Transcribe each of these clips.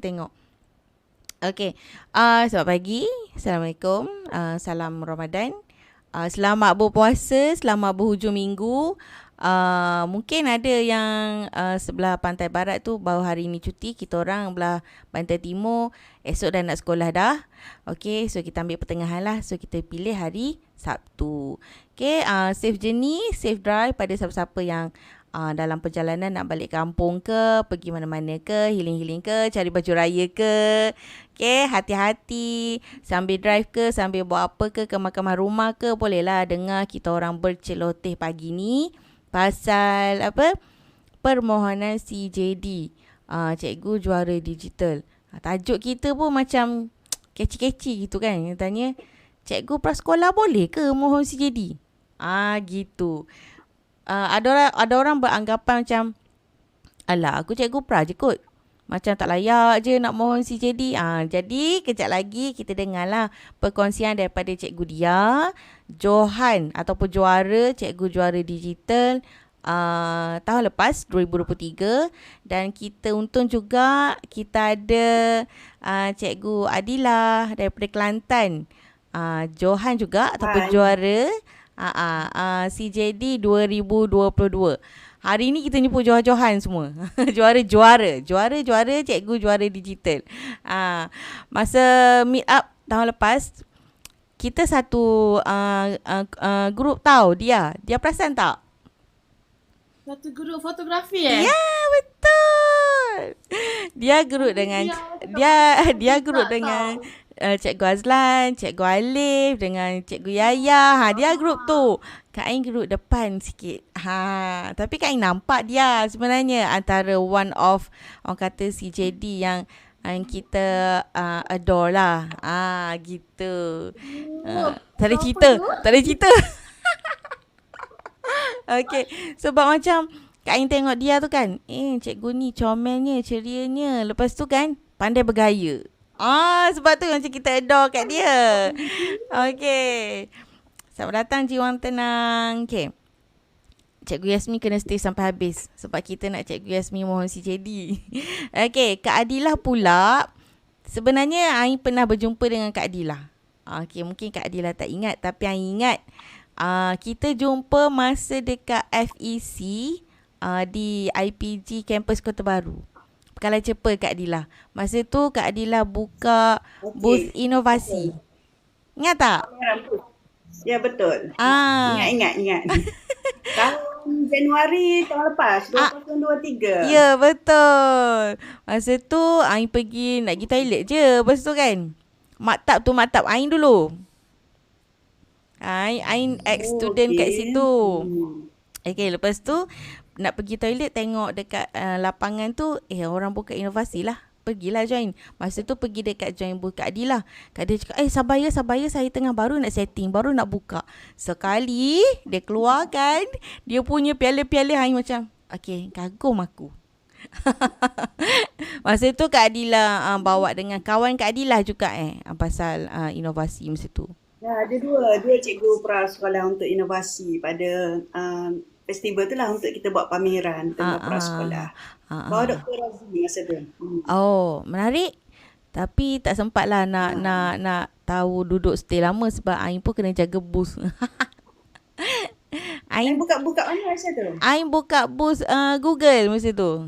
tengok. Okey. Selamat pagi. Assalamualaikum. Salam Ramadan. Selamat berpuasa, selamat berhujung minggu. Mungkin ada yang sebelah pantai barat tu baru hari ni cuti. Kita orang belah pantai timur esok dah nak sekolah dah. Okey, so kita ambil pertengahan lah. So kita pilih hari Sabtu. Okey, safe journey, safe drive pada siapa-siapa yang dalam perjalanan nak balik kampung ke, pergi mana-mana ke, healing-healing ke, cari baju raya ke. Okay, hati-hati. Sambil drive ke, sambil buat apa ke mahkamah rumah ke, bolehlah dengar kita orang berceloteh pagi ni. Pasal apa? Permohonan CJD. Cikgu Juara Digital. Tajuk kita pun macam catchy-catchy gitu kan. Dia tanya, cikgu prasekolah boleh ke mohon CJD? Gitu. Ada orang beranggapan macam, alah aku cikgu pra je kot. Macam tak layak je nak mohon CJD. Jadi kejap lagi kita dengarlah perkongsian daripada Cikgu Dia, Johan ataupun juara, Cikgu Juara Digital tahun lepas 2023. Dan kita untung juga kita ada Cikgu Adilah daripada Kelantan. Johan juga ataupun juara CJD 2022. Hari ni kita nyebut Johan semua. Juara Cikgu Juara Digital. Masa meet up tahun lepas, kita satu grup tahu dia. Dia perasan tak? Satu grup fotografi Ya, betul. Dia grup dengan dia grup dengan Cikgu Azlan, Cikgu Alif dengan Cikgu Yaya. Dia grup tu. Kak Ain grup depan sikit. Tapi Kak Ain nampak dia sebenarnya antara one of orang kata CJD yang kita adore lah. Gitu. Tak ada cerita. Okay. Sebab macam Kak Ain tengok dia tu kan, cikgu ni comelnya, cerianya. Lepas tu kan, pandai bergaya. Sebab tu macam kita adore kat dia. Okay. Selamat datang jiwang tenang. Okay. Cikgu Yasmi kena stay sampai habis. Sebab kita nak Cikgu Yasmi mohon CJD. Okay. Kak Adilah pula. Sebenarnya Ain pernah berjumpa dengan Kak Adilah. Okay. Mungkin Kak Adilah tak ingat. Tapi Ain ingat. Kita jumpa masa dekat FEC. Di IPG Kampus Kota Baru. Pekalan cepa Kak Adilah. Masa tu Kak Adilah buka booth inovasi. Ingat tak? Ya, betul. Ingat. Tahun Januari tahun lepas, 2023. Ya, betul. Masa tu Ain pergi nak pergi toilet je. Lepas tu kan, maktab Ain dulu. Ain ex-student kat situ. Okay, lepas tu nak pergi toilet, tengok dekat lapangan tu, orang buka inovasi lah. Pergilah join. Masa tu pergi dekat join booth Kak Adilah. Kak Adilah cakap, sabar ya, saya tengah baru nak setting, baru nak buka. Sekali dia keluarkan dia punya piala-piala, Ain macam, okay, kagum aku. Masa tu Kak Adilah bawa dengan kawan Kak Adilah juga pasal inovasi masa tu. Ya, ada dua cikgu prasekolah untuk inovasi pada festival tu lah, untuk kita buat pameran tentang prasekolah. Bawa Dr. Razmi masa tu. Menarik. Tapi tak sempat lah nak tahu duduk stay lama sebab Ain pun kena jaga booth. Ain buka mana masa tu? Ain buka booth Google masa tu.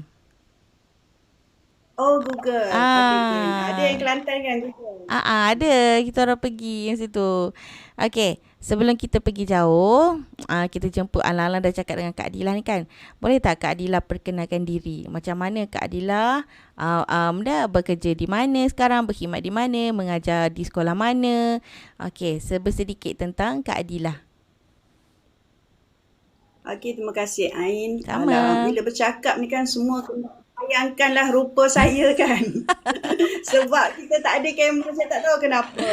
Google. Ada yang Kelantan kan Google? Ada. Kita orang pergi yang situ. Okay. Sebelum kita pergi jauh, kita jemput Alang-Alang dah cakap dengan Kak Adilah ni kan. Boleh tak Kak Adilah perkenalkan diri? Macam mana Kak Adilah dah bekerja di mana sekarang, berkhidmat di mana, mengajar di sekolah mana? Okay. Sedikit tentang Kak Adilah. Okay, terima kasih Ain. Sama. Bila bercakap ni kan semua bayangkanlah rupa saya kan. Sebab kita tak ada kamera, saya tak tahu kenapa.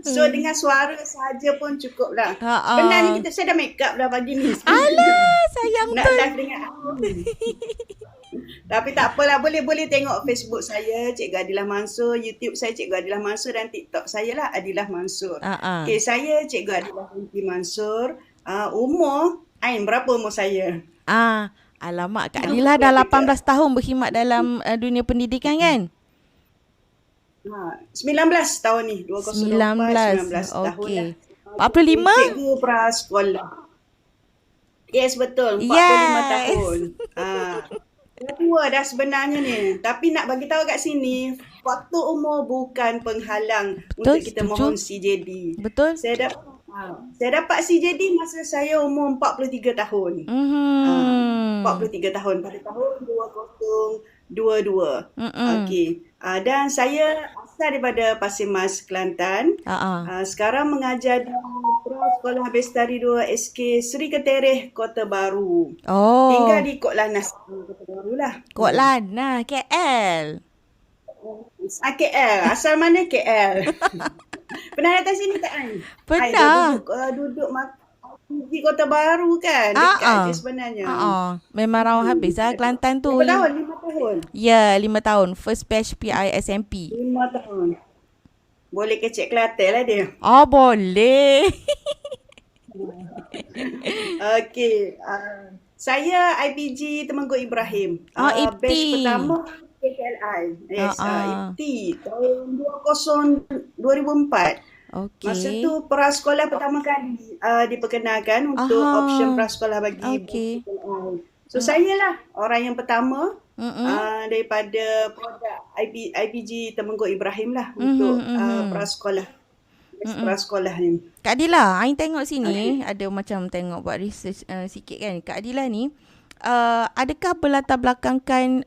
So dengan suara sahaja pun cukup lah. Sebenarnya saya dah make up dah pagi ni. Alah, sayang nak live dengan Ain. Tapi tak apalah, boleh tengok Facebook saya Cikgu Adilah Mansur, YouTube saya Cikgu Adilah Mansur, dan TikTok saya lah Adilah Mansur. Okay, saya Cikgu Adilah Mansur. Umur Ain, berapa umur saya? Alamak, Kak Adilah dah 18 tahun berkhidmat dalam dunia pendidikan kan? 19 tahun ni. 2024, 19 tahun Okey. dah. 45? Cikgu prasekolah. Yes, betul. 45 Yes. tahun. Dah tua dah sebenarnya ni. Tapi nak bagi tahu kat sini, faktor umur bukan penghalang untuk kita setuju. mohon CJD. Betul. Saya dapat CJD masa saya umur 43 tahun. 43 tahun pada tahun 2022. Okey. Dan saya asal daripada Pasir Mas, Kelantan. Sekarang mengajar di Prasekolah Bestari 2 SK Seri Ketereh, Kota Baru. Tinggal di Kok Lanah, Kota Baru lah. Kok Lanah, KL. KL. Asal mana KL? Pernah datang sini tak, Ai? Pernah. Duduk di Kota Baru kan? Dekat je sebenarnya. Memang rawang habis lah Kelantan tu. 5 tahun. Ya, 5 tahun. First batch PISMP. 5 tahun. Boleh kecek Kelantan lah dia. Boleh. Okey. Saya IPG Temenggong Ibrahim. IPT. Batch pertama KKLI. Yes, IPT. Tahun 2004. Okey. Masa tu prasekolah pertama kali diperkenalkan untuk option prasekolah bagi KKLI. So saya lah orang yang pertama daripada produk IPG Temenggong Ibrahim lah untuk prasekolah. Prasekolah ni. Kak Adila, Ain tengok sini ada macam tengok buat research sikit kan. Kak Adila ni adakah berlatar belakangkan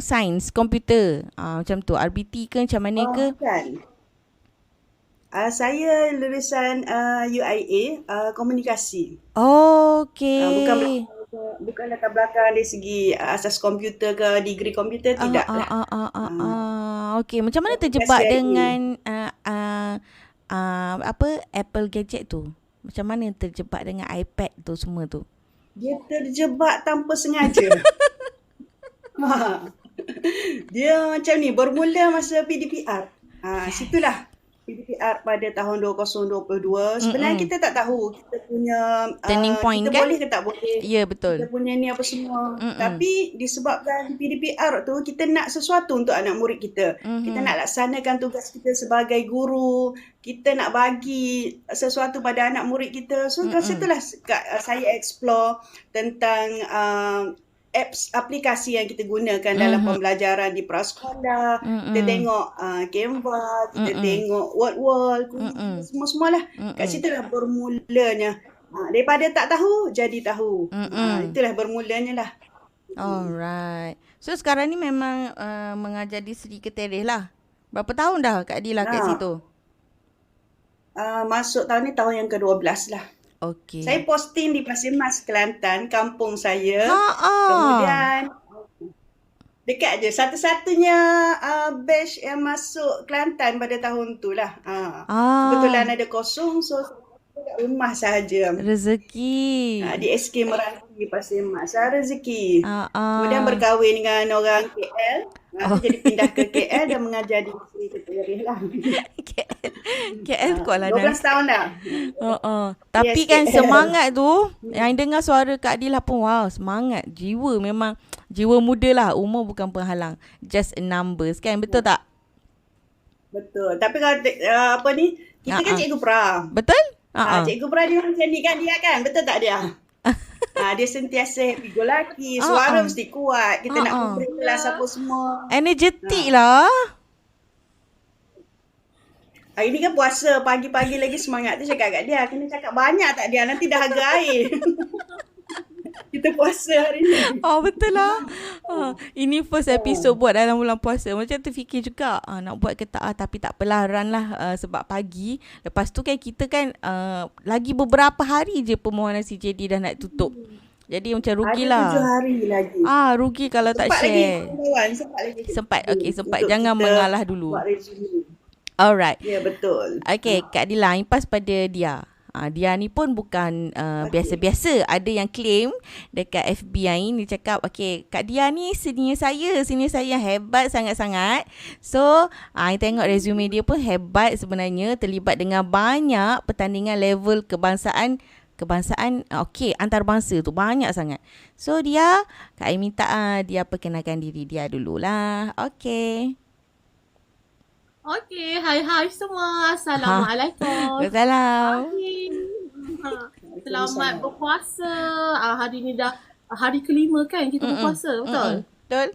sains komputer? Macam tu RBT ke macam mana ke? Kan. Saya lulusan UIA komunikasi. Okey. Bukan latar belakang dari segi asas komputer ke degree komputer, tidak lah. Okey, macam mana terjebak dengan Apple gadget tu? Macam mana terjebak dengan iPad tu semua tu? Dia terjebak tanpa sengaja. Dia macam ni, bermula masa PDPR. Situlah PDPR pada tahun 2022. Sebenarnya kita tak tahu kita punya turning point kita kan? boleh ke tak boleh. Ya, betul. Kita punya ni apa semua. Tapi disebabkan PDPR tu, kita nak sesuatu untuk anak murid kita. Kita nak laksanakan tugas kita sebagai guru. Kita nak bagi sesuatu pada anak murid kita. So kat situlah saya explore tentang aplikasi yang kita gunakan dalam pembelajaran di prasekolah. Kita tengok Canva, kita tengok Word, semua-semualah. Kat situ lah bermulanya. Daripada tak tahu, jadi tahu. Itulah bermulanya lah. Alright. So sekarang ni memang mengajar di Seri Ketereh lah. Berapa tahun dah Kak Adila kat situ? Masuk tahun ni tahun yang ke-12 lah. Okey. Saya posting di Pasir Mas, Kelantan, kampung saya. Kemudian dekat je. Satu-satunya batch yang masuk Kelantan pada tahun tu lah. Kebetulan ada kosong, so dekat rumah sahaja. Rezeki. Di SK Meranti, Pasir Mas. Rezeki. Kemudian berkahwin dengan orang KL. Jadi pindah ke KL dan mengajar di Seri Ketereh lah. KL Kuala Lanang. 12 tahun dah. Tapi kan KL. Semangat tu, yang dengar suara Kak Adila pun wow, semangat. Jiwa memang, jiwa muda lah. Umur bukan penghalang. Just a numbers kan, betul tak? Betul. Tapi kalau kita kan cikgu pra. Betul? Cikgu pra dia macam ni kan dia kan? Betul tak dia? Dia sentiasa happy go lucky, suara mesti kuat. Kita nak kumpul kelas apa semua. Energetik lah. Hari ni kan puasa, pagi-pagi lagi semangat tu cakap kat dia. Kena cakap banyak tak dia, nanti dah harga air. Kita puasa hari ni. Betul lah. Ini first episode buat dalam bulan puasa. Macam terfikir juga nak buat ke tak, tapi tak apalah, run lah sebab pagi. Lepas tu kan kita kan lagi beberapa hari je permohonan CJD dah nak tutup. Jadi macam rugilah. Ada 7 hari lagi. Rugi kalau sempat tak share. Sempat lagi. Sempat. Okey, sempat. Jangan mengalah dulu. Alright. Ya, betul. Okay, Kak Adila, impas pada dia. Dia ni pun bukan biasa-biasa. Ada yang claim dekat FB ni, dia cakap, okay, Kak Dia ni senior saya hebat sangat-sangat. So, tengok resume dia pun hebat sebenarnya. Terlibat dengan banyak pertandingan level kebangsaan, antarabangsa tu banyak sangat. So, Kak Ai minta dia perkenalkan diri dia dululah. Okay. Okey, hai semua. Assalamualaikum. Salam. Hai. Selamat berpuasa. Hari ni dah hari kelima kan kita berpuasa, betul? Betul.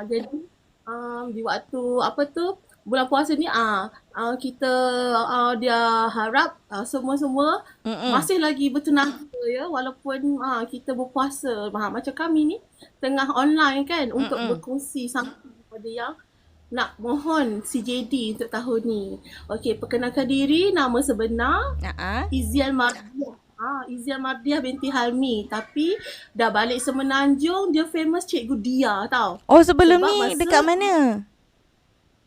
Jadi di waktu apa tu bulan puasa ni kita dia harap semua-semua masih lagi bertenaga ya walaupun kita berpuasa. Macam kami ni tengah online kan untuk berkongsi sama kepada yang nak mohon CJD untuk tahun ni. Okey, perkenalkan diri, nama sebenar Izian Mardiah. Izian Mardiah binti Halmi. Tapi dah balik Semenanjung, dia famous Cikgu Dia tau. Oh, sebelum ni dekat mana?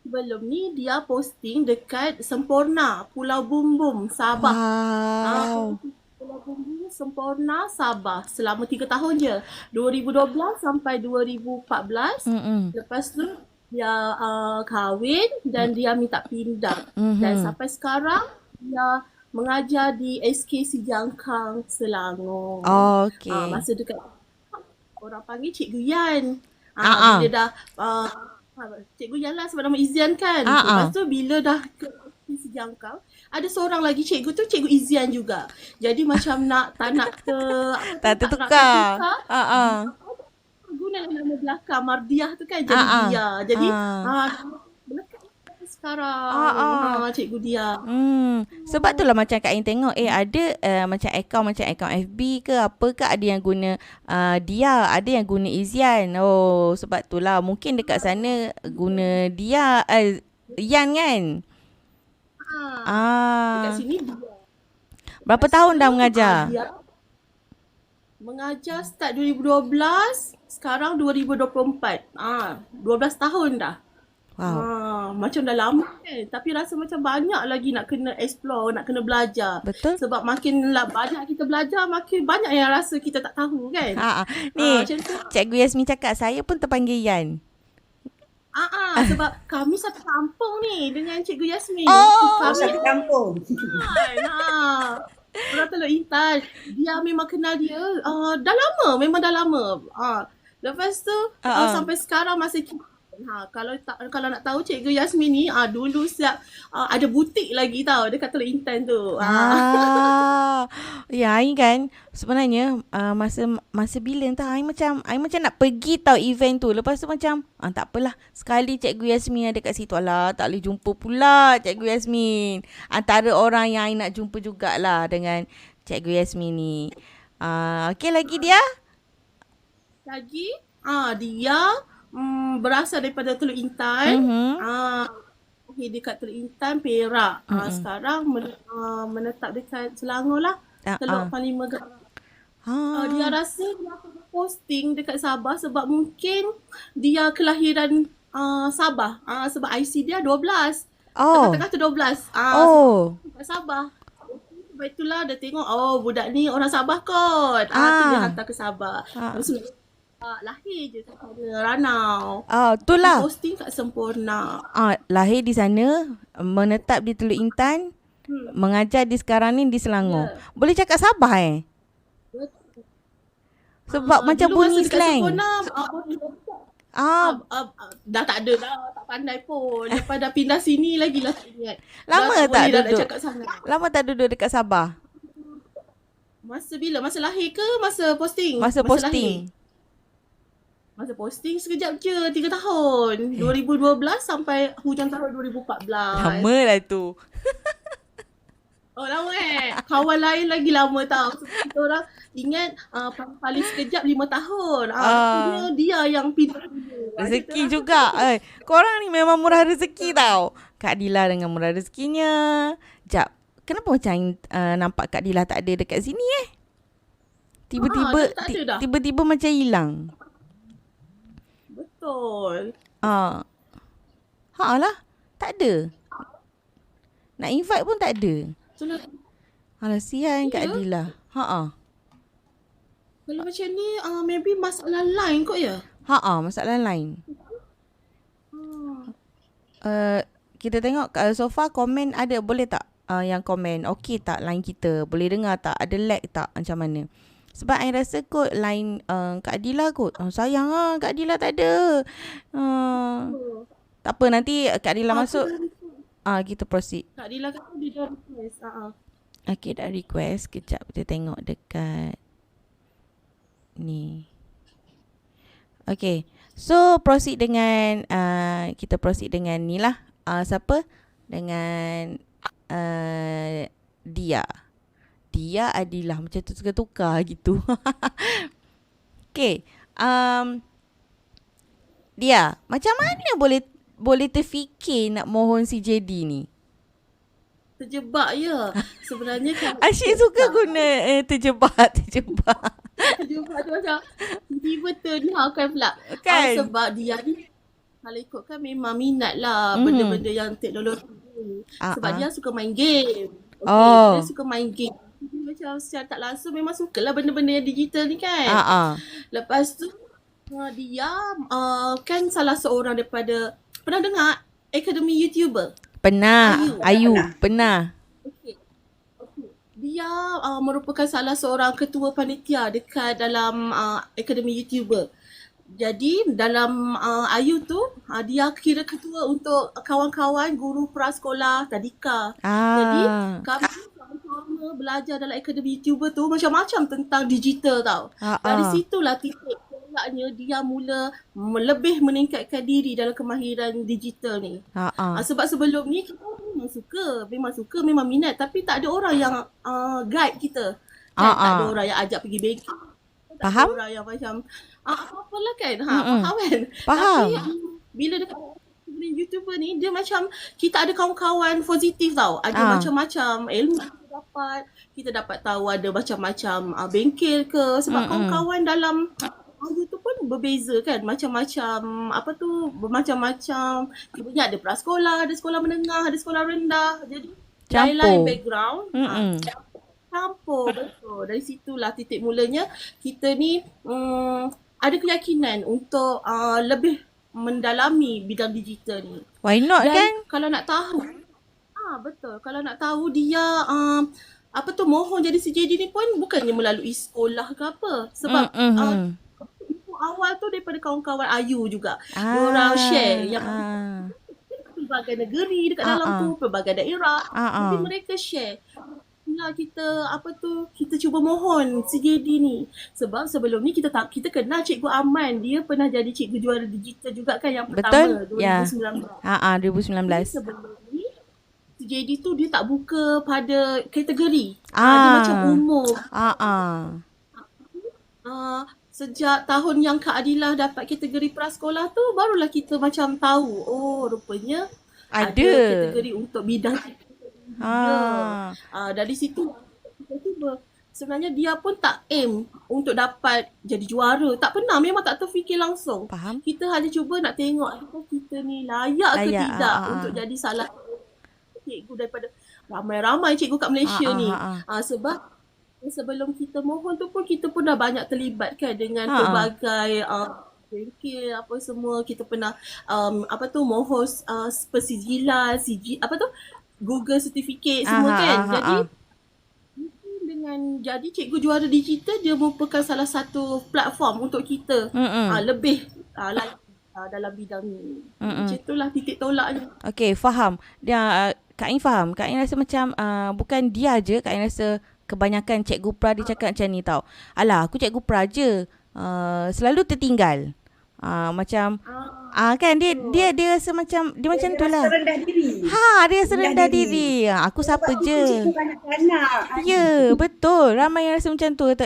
Sebelum ni dia posting dekat Semporna, Pulau Bumbung, Sabah. Wow. Pulau Bumbung, Semporna, Sabah. Selama 3 tahun je. 2012 sampai 2014. Lepas tu dia kahwin dan dia minta pindah. Dan sampai sekarang dia mengajar di SKC Jangkang, Selangor. Okey. Masa dekat orang panggil Cikgu Yan. Bila dah Cikgu Yan lah sebab nama Izian kan. Lepas tu bila dah ke SKC Jangkang, ada seorang lagi cikgu tu Cikgu Izian juga. Jadi macam tak nak tertukar. Guna nama belakang Mardiah tu kan jadi Dia. Jadi melekat sekarang Cikgu Dia. Sebab tu lah macam Kak Ain tengok ada macam akaun FB ke apa ke ada yang guna Dia, ada yang guna Izian. Oh, sebab tu lah mungkin dekat sana guna Dia Yan kan. Dekat sini Dia. Berapa tahun dah mengajar? Mengajar start 2012, sekarang 2024. 12 tahun dah. Wow. Macam dah lama kan. Tapi rasa macam banyak lagi nak kena explore, nak kena belajar. Betul. Sebab makin banyak kita belajar, makin banyak yang rasa kita tak tahu kan. Ni Cikgu Yasmin cakap saya pun terpanggil Yan. Sebab kami satu kampung ni dengan Cikgu Yasmin. Kami satu kampung. Orang Teluk Intan. Dia memang kenal dia dah lama, memang dah lama. Lepas tu sampai sekarang masih kalau nak tahu Cikgu Yasmin ni dulu siap ada butik lagi tau dekat Teluk Intan tu. Ya, Ain kan sebenarnya masa bila entah Ain macam nak pergi tau event tu. Lepas tu macam tak apalah, sekali Cikgu Yasmin ada kat situ. Alah, tak boleh jumpa pula Cikgu Yasmin. Antara orang yang Ain nak jumpa jugalah dengan Cikgu Yasmin ni. Okey, lagi dia? Lagi dia berasal daripada Teluk Intan. Dekat Teluk Intan, Perak. Sekarang menetap dekat Selangor lah. Teluk Panglima Garang. Dia rasa dia posting dekat Sabah sebab mungkin dia kelahiran Sabah. Sebab IC dia 12. Tengah-tengah tu 12. Dekat Sabah. Sebab itulah dia tengok, budak ni orang Sabah kot. Tu dia hantar ke Sabah. Lahir je kat sana, Ranau. Itulah. Posting kat Semporna. Lahir di sana, menetap di Teluk Intan, mengajar di sekarang ni di Selangor. Boleh cakap Sabah Sebab macam bunyi slang. Dah tak ada dah, tak pandai pun. Lepas dah pindah sini lagi lah tak ingat. Lama tak dah duduk? Cakap sangat. Lama tak duduk dekat Sabah? Masa bila? Masa lahir ke masa posting? Masa posting. Lahir. Masa posting sekejap je, 3 tahun. 2012 sampai hujung tahun 2014. Lama lah tu. Lama Kawan lain lagi lama tau. So, kita orang ingat paling sekejap 5 tahun. Akhirnya dia yang pindah. Rezeki juga. Korang ni memang murah rezeki tau. Kak Dila dengan murah rezekinya. Jap, kenapa macam nampak Kak Dila tak ada dekat sini Tiba-tiba macam hilang. Betul. Lah, tak ada. Nak invite pun tak ada. Alah, sian Kak Dila. Kalau macam ni, maybe masalah line kot ya? Masalah line. Kita tengok so far komen ada, boleh tak yang komen okey tak line kita? Boleh dengar tak? Ada lag tak? Macam mana? Sebab I rasa kot line Kak Dila kot. Sayang Kak Dila tak ada. Tak apa, nanti Kak Adila masuk. Kita proceed. Kak Adila kata dia dah request. Okay, dah request. Kejap kita tengok dekat ni. Okay. So proceed dengan kita proceed dengan ni lah. Siapa? Dengan Dia Adilah, macam tu tukar-tukar gitu. Okay. Dia, macam mana boleh terfikir nak mohon si JD ni? Terjebak ya. Sebenarnya kan Asyik suka guna terjebak. terjebak tu macam tiba-tiba terdihakan pula. Kan? Sebab dia ni kalau ikutkan memang minat lah benda-benda yang teknologi ni. Sebab dia suka main game. Dia suka main game. Macam secara tak langsung memang sukalah benda-benda yang digital ni kan. Lepas tu dia kan salah seorang daripada, pernah dengar Akademi YouTuber? Pernah. Ayu. Pernah. Okay. Dia merupakan salah seorang ketua panitia dekat dalam Akademi YouTuber. Jadi dalam Ayu tu dia kira ketua untuk kawan-kawan guru prasekolah tadika. Jadi kami sama-sama belajar dalam Akademi YouTuber tu macam-macam tentang digital tau. Dari situlah titik tolaknya dia mula lebih meningkatkan diri dalam kemahiran digital ni. Sebab sebelum ni kita memang suka, memang minat, tapi tak ada orang yang guide kita. Kan? Tak ada orang yang ajak pergi bengkel. Tak ada orang yang macam apa-apalah kan. Faham kan? Faham. Tapi bila dekat YouTuber ni, dia macam kita ada kawan-kawan positif tau. Ada macam-macam ilmu kita dapat tahu ada macam-macam bengkel ke. Sebab kawan-kawan dalam YouTube pun berbeza kan. Macam-macam bermacam-macam. Dia ada prasekolah, ada sekolah menengah, ada sekolah rendah. Jadi lain-lain background. Campur, betul. Dari situlah titik mulanya kita ni ada keyakinan untuk lebih mendalami bidang digital ni. Why not? Dan kan? Kalau nak tahu, betul. Kalau nak tahu dia mohon jadi CJD ni pun bukannya melalui sekolah ke apa. Sebab awal tu daripada kawan-kawan Ayu juga. Diorang share yang pelbagai negeri dekat dalam tu, pelbagai daerah. Jadi mereka share. Kita cuba mohon CJD ni. Sebab sebelum ni kita kenal Cikgu Aman. Dia pernah jadi cikgu juara digital juga kan yang pertama. Betul? 2019. 2019. Sebelum ni CJD tu dia tak buka pada kategori. Dia macam umum. Sejak tahun yang Kak Adilah dapat kategori prasekolah tu, barulah kita macam tahu, rupanya ada kategori untuk bidang dari situ sebenarnya dia pun tak aim untuk dapat jadi juara. Tak pernah, memang tak terfikir langsung. Faham. Kita hanya cuba nak tengok adakah kita ni layak ke tidak untuk jadi salah cikgu daripada ramai-ramai cikgu kat Malaysia ni. Sebab sebelum kita mohon tu pun kita pun dah banyak terlibat kan dengan pelbagai bengkel apa semua. Kita pernah mohon persijilan, Google certificate semua kan. Jadi dengan jadi cikgu juara digital, dia merupakan salah satu platform untuk kita lebih dalam bidang ni. Macam itulah titik tolaknya. Okay, faham. Kak Ain faham. Kak Ain rasa macam bukan dia je. Kak Ain rasa kebanyakan cikgu pra dia cakap macam ni tau. Alah, aku cikgu pra je. Selalu tertinggal. Macam kan dia rasa macam dia macam tu lah. Rendah diri. Dia rasa rendah diri. Aku siapa je. Ya, betul. Ramai yang rasa macam tu. Kata,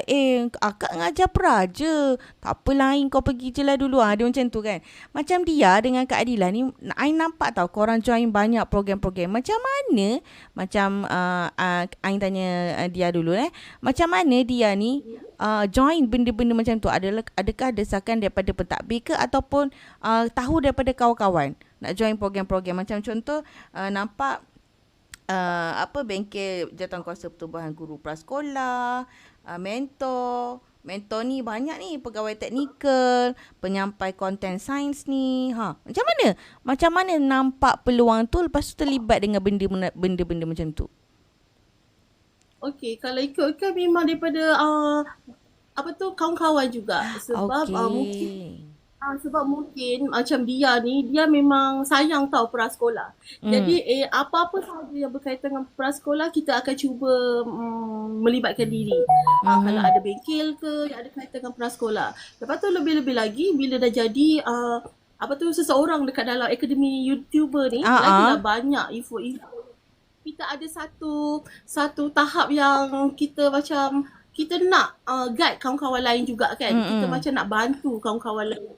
akak ngajar pra je. Tak apalah, kau pergi je lah dulu. Dia macam tu kan. Macam dia dengan Kak Adilah ni, I nampak tau korang join banyak program-program. Macam mana? Macam I tanya dia dulu macam mana dia ni join benda-benda macam tu? Adakah desakan daripada pentadbir ke ataupun tahu daripada kawan-kawan nak join program-program? Macam contoh nampak bengkel jawatankuasa pertubuhan guru prasekolah, mentor ni banyak ni, pegawai teknikal, penyampai konten sains ni. Macam mana nampak peluang tu lepas tu terlibat dengan benda-benda macam tu? Okey, kalau ikutkan memang daripada kawan-kawan juga. Sebab mungkin Sebab mungkin macam dia ni, dia memang sayang tahu prasekolah. Jadi apa-apa sahaja yang berkaitan dengan prasekolah, kita akan cuba melibatkan diri. Kalau ada bengkel ke yang ada kaitan dengan prasekolah. Lepas tu lebih-lebih lagi bila dah jadi seseorang dekat dalam akademi YouTuber ni, lagilah banyak info-info. Kita ada satu tahap yang kita macam kita nak guide kawan-kawan lain juga kan. Kita macam nak bantu kawan-kawan lain.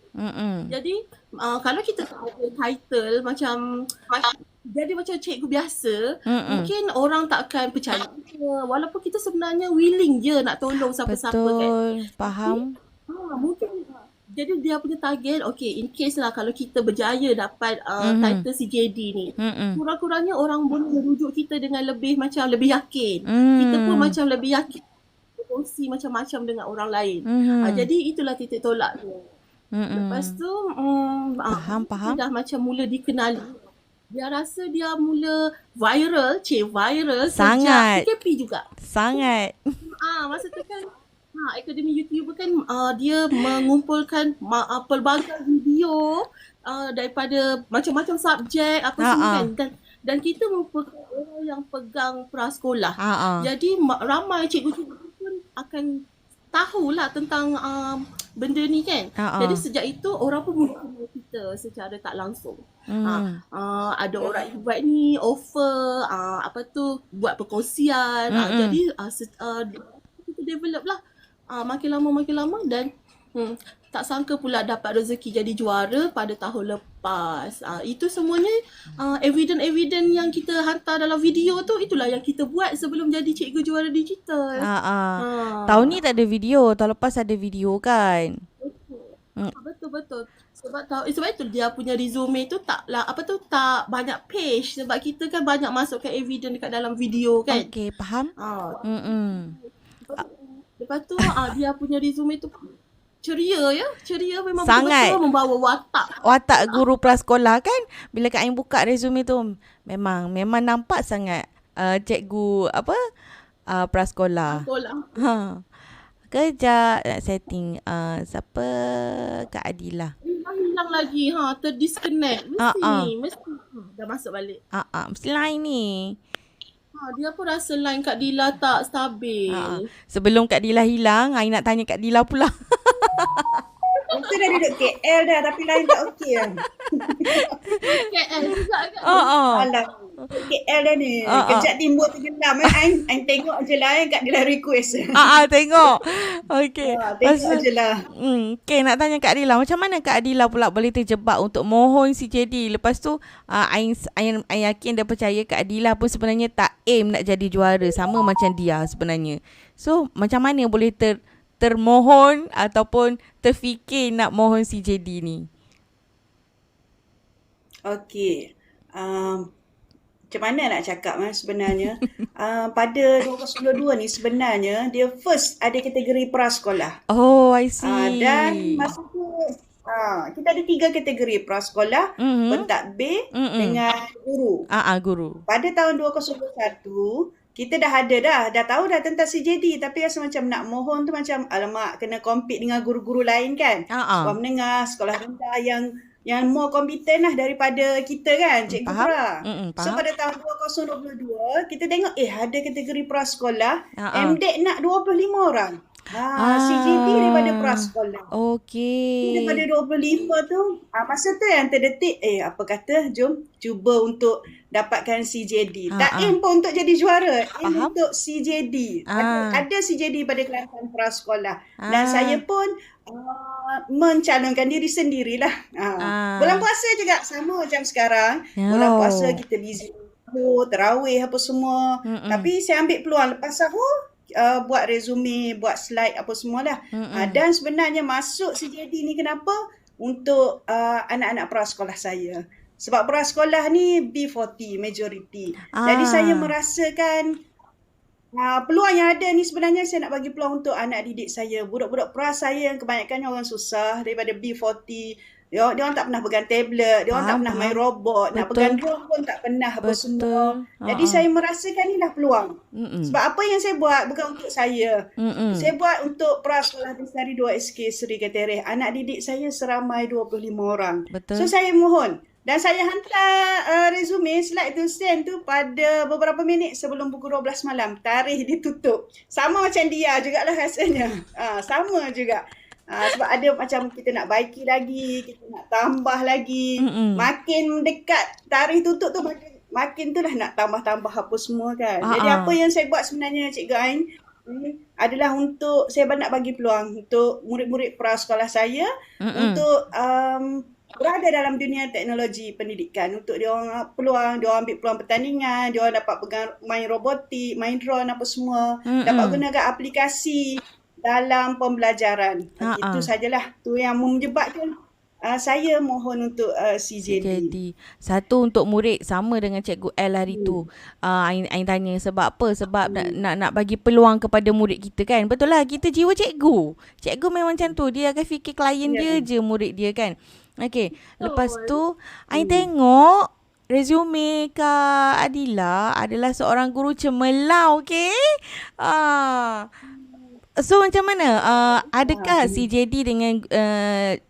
Jadi kalau kita tak ada title macam jadi macam cikgu biasa, mungkin orang tak akan percaya kita. Walaupun kita sebenarnya willing je nak tolong siapa-siapa kan. Betul, faham. Mungkin jadi dia punya target, okay, in case lah kalau kita berjaya dapat title CJD ni, kurang-kurangnya orang boleh merujuk kita dengan lebih yakin. Kita pun macam lebih yakin berkongsi macam-macam dengan orang lain. Jadi itulah titik tolak dia. Lepas tu faham. dia dah macam mula dikenali. Dia rasa dia mula viral sangat. sejak PKP juga. Sangat. Masa tu kan akademi YouTuber kan dia mengumpulkan pelbagai video daripada macam-macam subjek apa semua kan. Dan kita merupakan orang yang pegang prasekolah. Jadi ramai cikgu-cikgu pun akan tahulah tentang benda ni kan. Jadi sejak itu orang pun mula kita secara tak langsung. Ada orang invite ni, offer buat perkongsian. Jadi kita develop lah makin lama dan tak sangka pula dapat rezeki jadi juara pada tahun lepas. Itu semuanya evidence yang kita hantar dalam video tu, itulah yang kita buat sebelum jadi cikgu juara digital. Tahun ni tak ada video, tahun lepas ada video kan. Betul. Sebab itu dia punya resume tu tak banyak page sebab kita kan banyak masukkan evidence dekat dalam video kan. Okay, faham. Lepas tu dia punya resume tu ceria memang sangat. Betul-betul membawa watak guru prasekolah kan. Bila Kak Ain buka resume tu memang nampak sangat cikgu prasekolah. Kejap nak setting siapa Kak Adilah. Hilang lagi terdisconnect. Mesti dah masuk balik. Mesti lain ni. Dia pun rasa line Kak Dila tak stabil. Sebelum Kak Dila hilang, Ain nak tanya Kak Dila pula. Kita dah duduk KL dah tapi lain tak okey kan. KL juga kan. Alah. KL dah ni. Kejap timbul tenggelam Ain tengok je lah Kak Dila request. Tengok. Okey. Tengok je lah. Okay, nak tanya Kak Adila, macam mana Kak Adila pula boleh terjebak untuk mohon CJD? Lepas tu Ain yakin dia percaya Kak Adila pun sebenarnya tak aim nak jadi juara sama macam dia sebenarnya. So macam mana boleh termohon ataupun terfikir nak mohon CJD ni? Okey. Macam mana nak cakap sebenarnya? Pada 2022 ni sebenarnya dia first ada kategori prasekolah. Oh, I see. Dan masa tu kita ada 3 kategori prasekolah, pentadbir dengan guru. Guru. Pada tahun 2021 kita dah tahu dah tentang CJD tapi rasa macam nak mohon tu macam alamak kena compete dengan guru-guru lain kan. Sekolah menengah, sekolah rendah yang more competent lah daripada kita kan, Cikgu Pra. So pada tahun 2022 kita tengok ada kategori prasekolah, MDEC nak 25 orang. CJD daripada prasekolah. Okey. Daripada 25 tu, masa tu yang terdetik, apa kata, jom cuba untuk dapatkan CJD. Tak aim pun untuk jadi juara, aim untuk CJD. Ada CJD pada Kelantan prasekolah. Dan saya pun mencalonkan diri sendirilah. Bulan puasa juga sama macam sekarang. Bulan puasa kita busy terawih apa semua. Tapi saya ambil peluang lepas sahur buat resume, buat slide apa semualah. Dan sebenarnya masuk CJD ni kenapa? Untuk anak-anak prasekolah saya. Sebab prasekolah ni B40 majority. Jadi saya merasakan peluang yang ada ni sebenarnya saya nak bagi peluang untuk anak didik saya. Budak-budak pras saya yang kebanyakannya orang susah daripada B40 Dia orang tak pernah pegang tablet, dia orang tak pernah main robot, nak pegang drone pun tak pernah apa semua. Jadi saya merasakan inilah peluang. Sebab apa yang saya buat bukan untuk saya. Saya buat untuk Prasekolah Bestari 2SK Seri Ketereh. Anak didik saya seramai 25 orang. So saya mohon. Dan saya hantar resume slide tu send tu pada beberapa minit sebelum pukul 12 malam. Tarikh ditutup. Sama macam dia jugalah rasanya. Sama juga. Sebab ada macam kita nak baiki lagi, kita nak tambah lagi. Makin dekat tarikh tutup tu makin tu lah nak tambah-tambah apa semua kan. Jadi apa yang saya buat sebenarnya Cikgu Ain adalah untuk saya nak bagi peluang untuk murid-murid prasekolah saya untuk berada dalam dunia teknologi pendidikan, untuk dia orang peluang, dia orang ambil peluang pertandingan, dia orang dapat pegang main robotik, main drone apa semua, dapat gunakan aplikasi dalam pembelajaran. Itu sajalah. Tu yang menyebabkan saya mohon untuk CJD. Satu untuk murid sama dengan Cikgu L hari tu. Ain tanya sebab apa? Sebab nak bagi peluang kepada murid kita kan. Betul lah, kita jiwa cikgu. Cikgu memang macam tu. Dia akan fikir klien dia je, murid dia kan. Okey, lepas tu Ain tengok resume Kak Adila adalah seorang guru cemerlang, okey? So macam mana? Adakah CJD dengan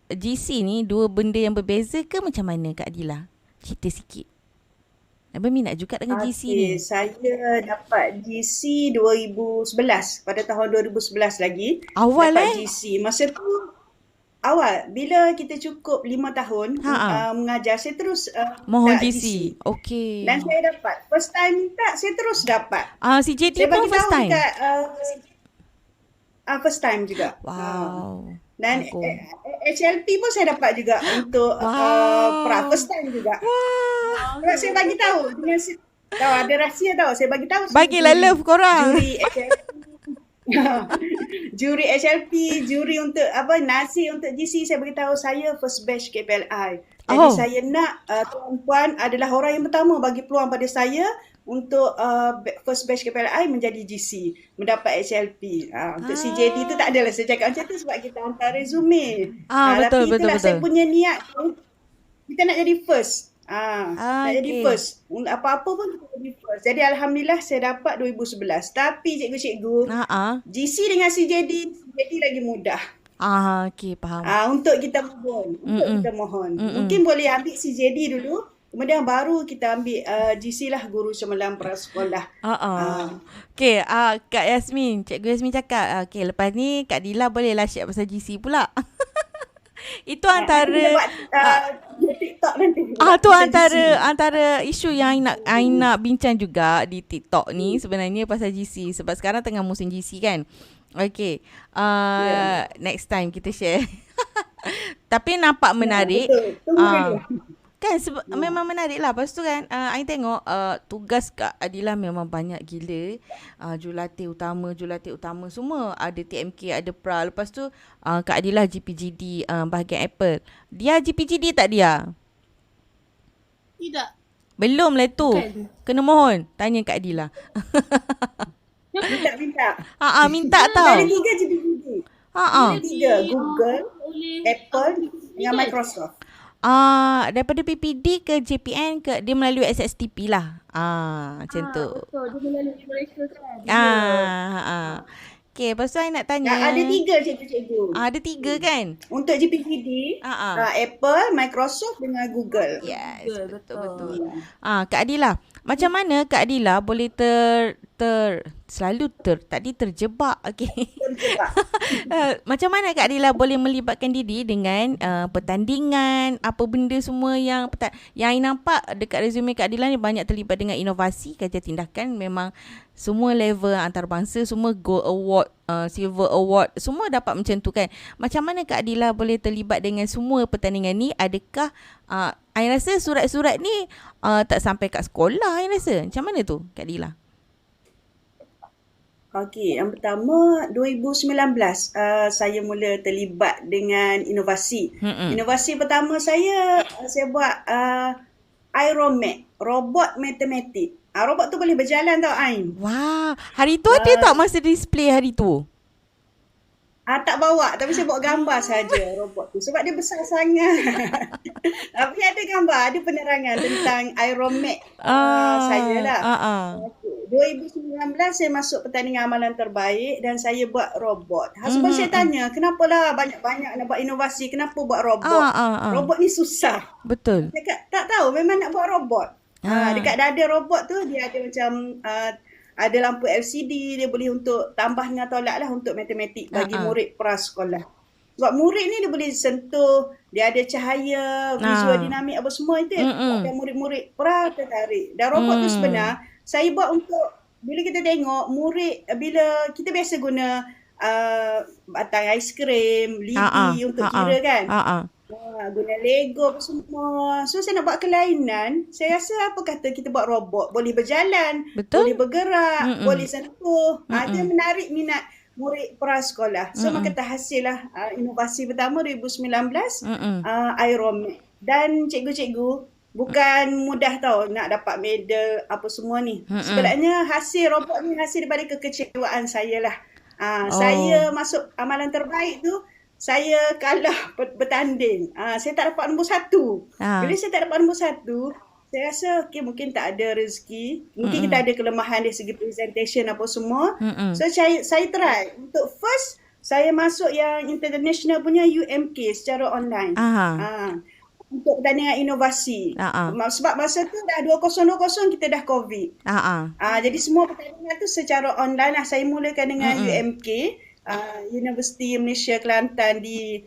GC ni dua benda yang berbeza ke macam mana Kak Adila? Cerita sikit. Berminat juga dengan GC ni. Saya dapat GC 2011. Pada tahun 2011 lagi. Awal dapat GC. Masa tu awal. Bila kita cukup 5 tahun mengajar, saya terus mohon GC. Okey. Dan saya dapat. First time minta, saya terus dapat. CJD pun first time? First time juga. Wow. Dan HLP pun saya dapat juga untuk first time juga. Wow. Saya bagi tahu dengan tahu ada rahsia tahu. Saya bagi tahu. Bagilah love korang. Juri HLP. Juri HLP, juri untuk nasi untuk GC, saya bagi tahu saya first batch KPLI. Jadi saya nak tuan-puan adalah orang yang pertama bagi peluang pada saya untuk first batch KPLI menjadi GC, mendapat HLP. Untuk CJD tu tak adalah saya cakap macam tu sebab kita hantar resume. Betul, tapi itulah betul. Saya punya niat kita nak jadi first. Nak jadi first. Apa-apa pun kita jadi first. Jadi Alhamdulillah saya dapat 2011. Tapi cikgu-cikgu, GC dengan CJD lagi mudah. Okey, faham. Untuk kita mohon. Mungkin boleh ambil CJD dulu. Kemudian baru kita ambil GC lah, guru cemerlang prasekolah. Okey, Kak Yasmin, Cikgu Yasmin cakap, okey lepas ni Kak Dila bolehlah share pasal GC pula. Itu antara TikTok nanti. Tu antara isu yang Ain nak bincang juga di TikTok ni sebenarnya pasal GC, sebab sekarang tengah musim GC kan. Okey. Next time kita share. Tapi nampak menarik. Betul. Kan memang menarik lah. Lepas tu kan Ain tengok tugas Kak Adila memang banyak gila. Jurulatih utama semua. Ada TMK, ada PRA. Lepas tu Kak Adila GPGD bahagian Apple. Dia GPGD tak dia? Tidak. Belum lah tu. Kena mohon tanya Kak Adila. Minta. Minta tau. Ada 3 GPGD. Ada 3. Google, Apple dengan Microsoft. Daripada PPD ke JPN dia melalui SSTP lah. Macam tu. Betul, dia melalui mereka kan. Okay, lepas tu I nak tanya. Ada 3 cikgu-cikgu. Ada 3 kan? Untuk GPGD, Apple, Microsoft dengan Google. Yes, betul. Kak Adila, macam mana Kak Adila boleh tadi terjebak. Okay. Terjebak. Macam mana Kak Adila boleh melibatkan diri dengan pertandingan, apa benda semua yang I nampak dekat resume Kak Adila ni banyak terlibat dengan inovasi, kerja tindakan, memang semua level antarabangsa, semua gold award, silver award, semua dapat macam tu kan. Macam mana Kak Adila boleh terlibat dengan semua pertandingan ni? Adakah I rasa surat-surat ni tak sampai kat sekolah, I rasa. Macam mana tu Kak Adila? Okey, yang pertama 2019 saya mula terlibat dengan inovasi. Inovasi pertama saya buat Iromat, robot matematik. Robot tu boleh berjalan tau Ain. Wow, hari tu ada tak masa display hari tu? Tak bawa, tapi saya bawa gambar saja robot tu sebab dia besar sangat. Tapi ada gambar, ada penerangan tentang Aeromax saya lah. 2019 saya masuk pertandingan amalan terbaik dan saya buat robot. Husband saya tanya, kenapalah banyak-banyak nak buat inovasi, kenapa buat robot? Robot ni susah. Betul. Dekat tak tahu, memang nak buat robot. Dekat dada robot tu dia ada macam ada lampu LCD, dia boleh untuk tambah dengan tolak lah untuk matematik bagi murid prasekolah. Sebab murid ni dia boleh sentuh, dia ada cahaya, visual dinamik apa semua itu dan murid-murid tertarik. Dan robot tu sebenar saya buat untuk bila kita tengok murid, bila kita biasa guna batang aiskrim, lidi untuk kira kan. Guna Lego apa semua. So saya nak buat kelainan. Saya rasa apa kata kita buat robot. Boleh berjalan. Betul. Boleh bergerak. Boleh sentuh. Dia menarik minat murid prasekolah. So maka terhasillah inovasi pertama 2019 Aeromax. Dan cikgu-cikgu bukan mudah tau nak dapat medal apa semua ni. Sebenarnya hasil robot ni hasil daripada kekecewaan saya lah. Saya masuk amalan terbaik tu, saya kalah bertanding. Saya tak dapat nombor 1. Bila saya tak dapat nombor 1, saya rasa mungkin tak ada rezeki. Mungkin kita ada kelemahan dari segi presentation apa semua. So saya try. Untuk first, saya masuk yang international punya UMK secara online. Untuk pertandingan inovasi. Sebab masa tu dah 2020 kita dah COVID. Jadi semua pertandingan tu secara online lah. Saya mulakan dengan UMK. Universiti Malaysia Kelantan di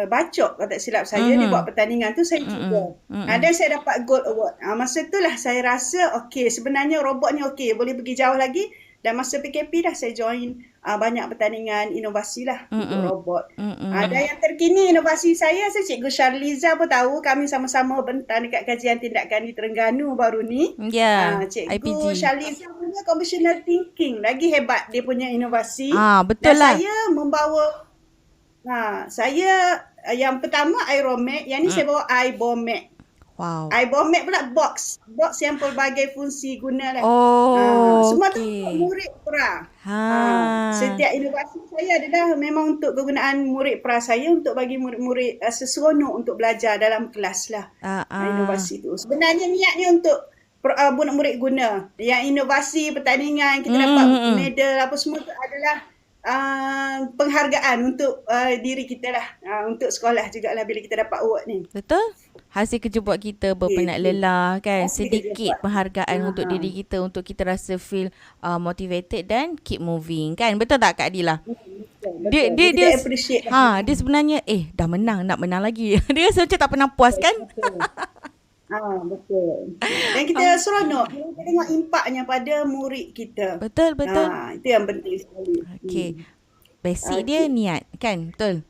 Bacok kalau tak silap saya, dia buat pertandingan tu saya cuba. Dan saya dapat gold award. Masa tu lah saya rasa okey, sebenarnya robot ni okey, boleh pergi jauh lagi. Dan masa PKP dah saya join banyak pertandingan inovasi lah untuk robot. Dan yang terkini inovasi saya Cikgu Sharliza pun tahu, kami sama-sama bentang dekat kajian tindakan di Terengganu baru ni. Cikgu Sharliza punya conventional thinking lagi hebat dia punya inovasi. Betul dan lah. Saya membawa saya yang pertama Aeromax, yang ni saya bawa iBomax. Wow. iBomax pula box yang pelbagai fungsi guna lah. Semua tu untuk murid pra. Setiap inovasi saya adalah memang untuk kegunaan murid pra saya, untuk bagi murid-murid seseronok untuk belajar dalam kelas lah. Inovasi tu sebenarnya niatnya untuk murid guna. Yang inovasi pertandingan kita dapat medal apa semua tu adalah penghargaan untuk diri kita lah, untuk sekolah jugalah bila kita dapat award ni. Betul. Hasil kerja buat kita berpenat lelah kan, sedikit penghargaan untuk diri kita, untuk kita rasa feel motivated dan keep moving kan. Betul tak Kak Adila? Betul. Dia appreciate. Dia sebenarnya dah menang, nak menang lagi. Dia rasa macam tak pernah puas kan? Betul. Dan kita seronok kita tengok impaknya pada murid kita. Betul. Itu yang penting sekali. Okey. Basic dia niat kan? Betul.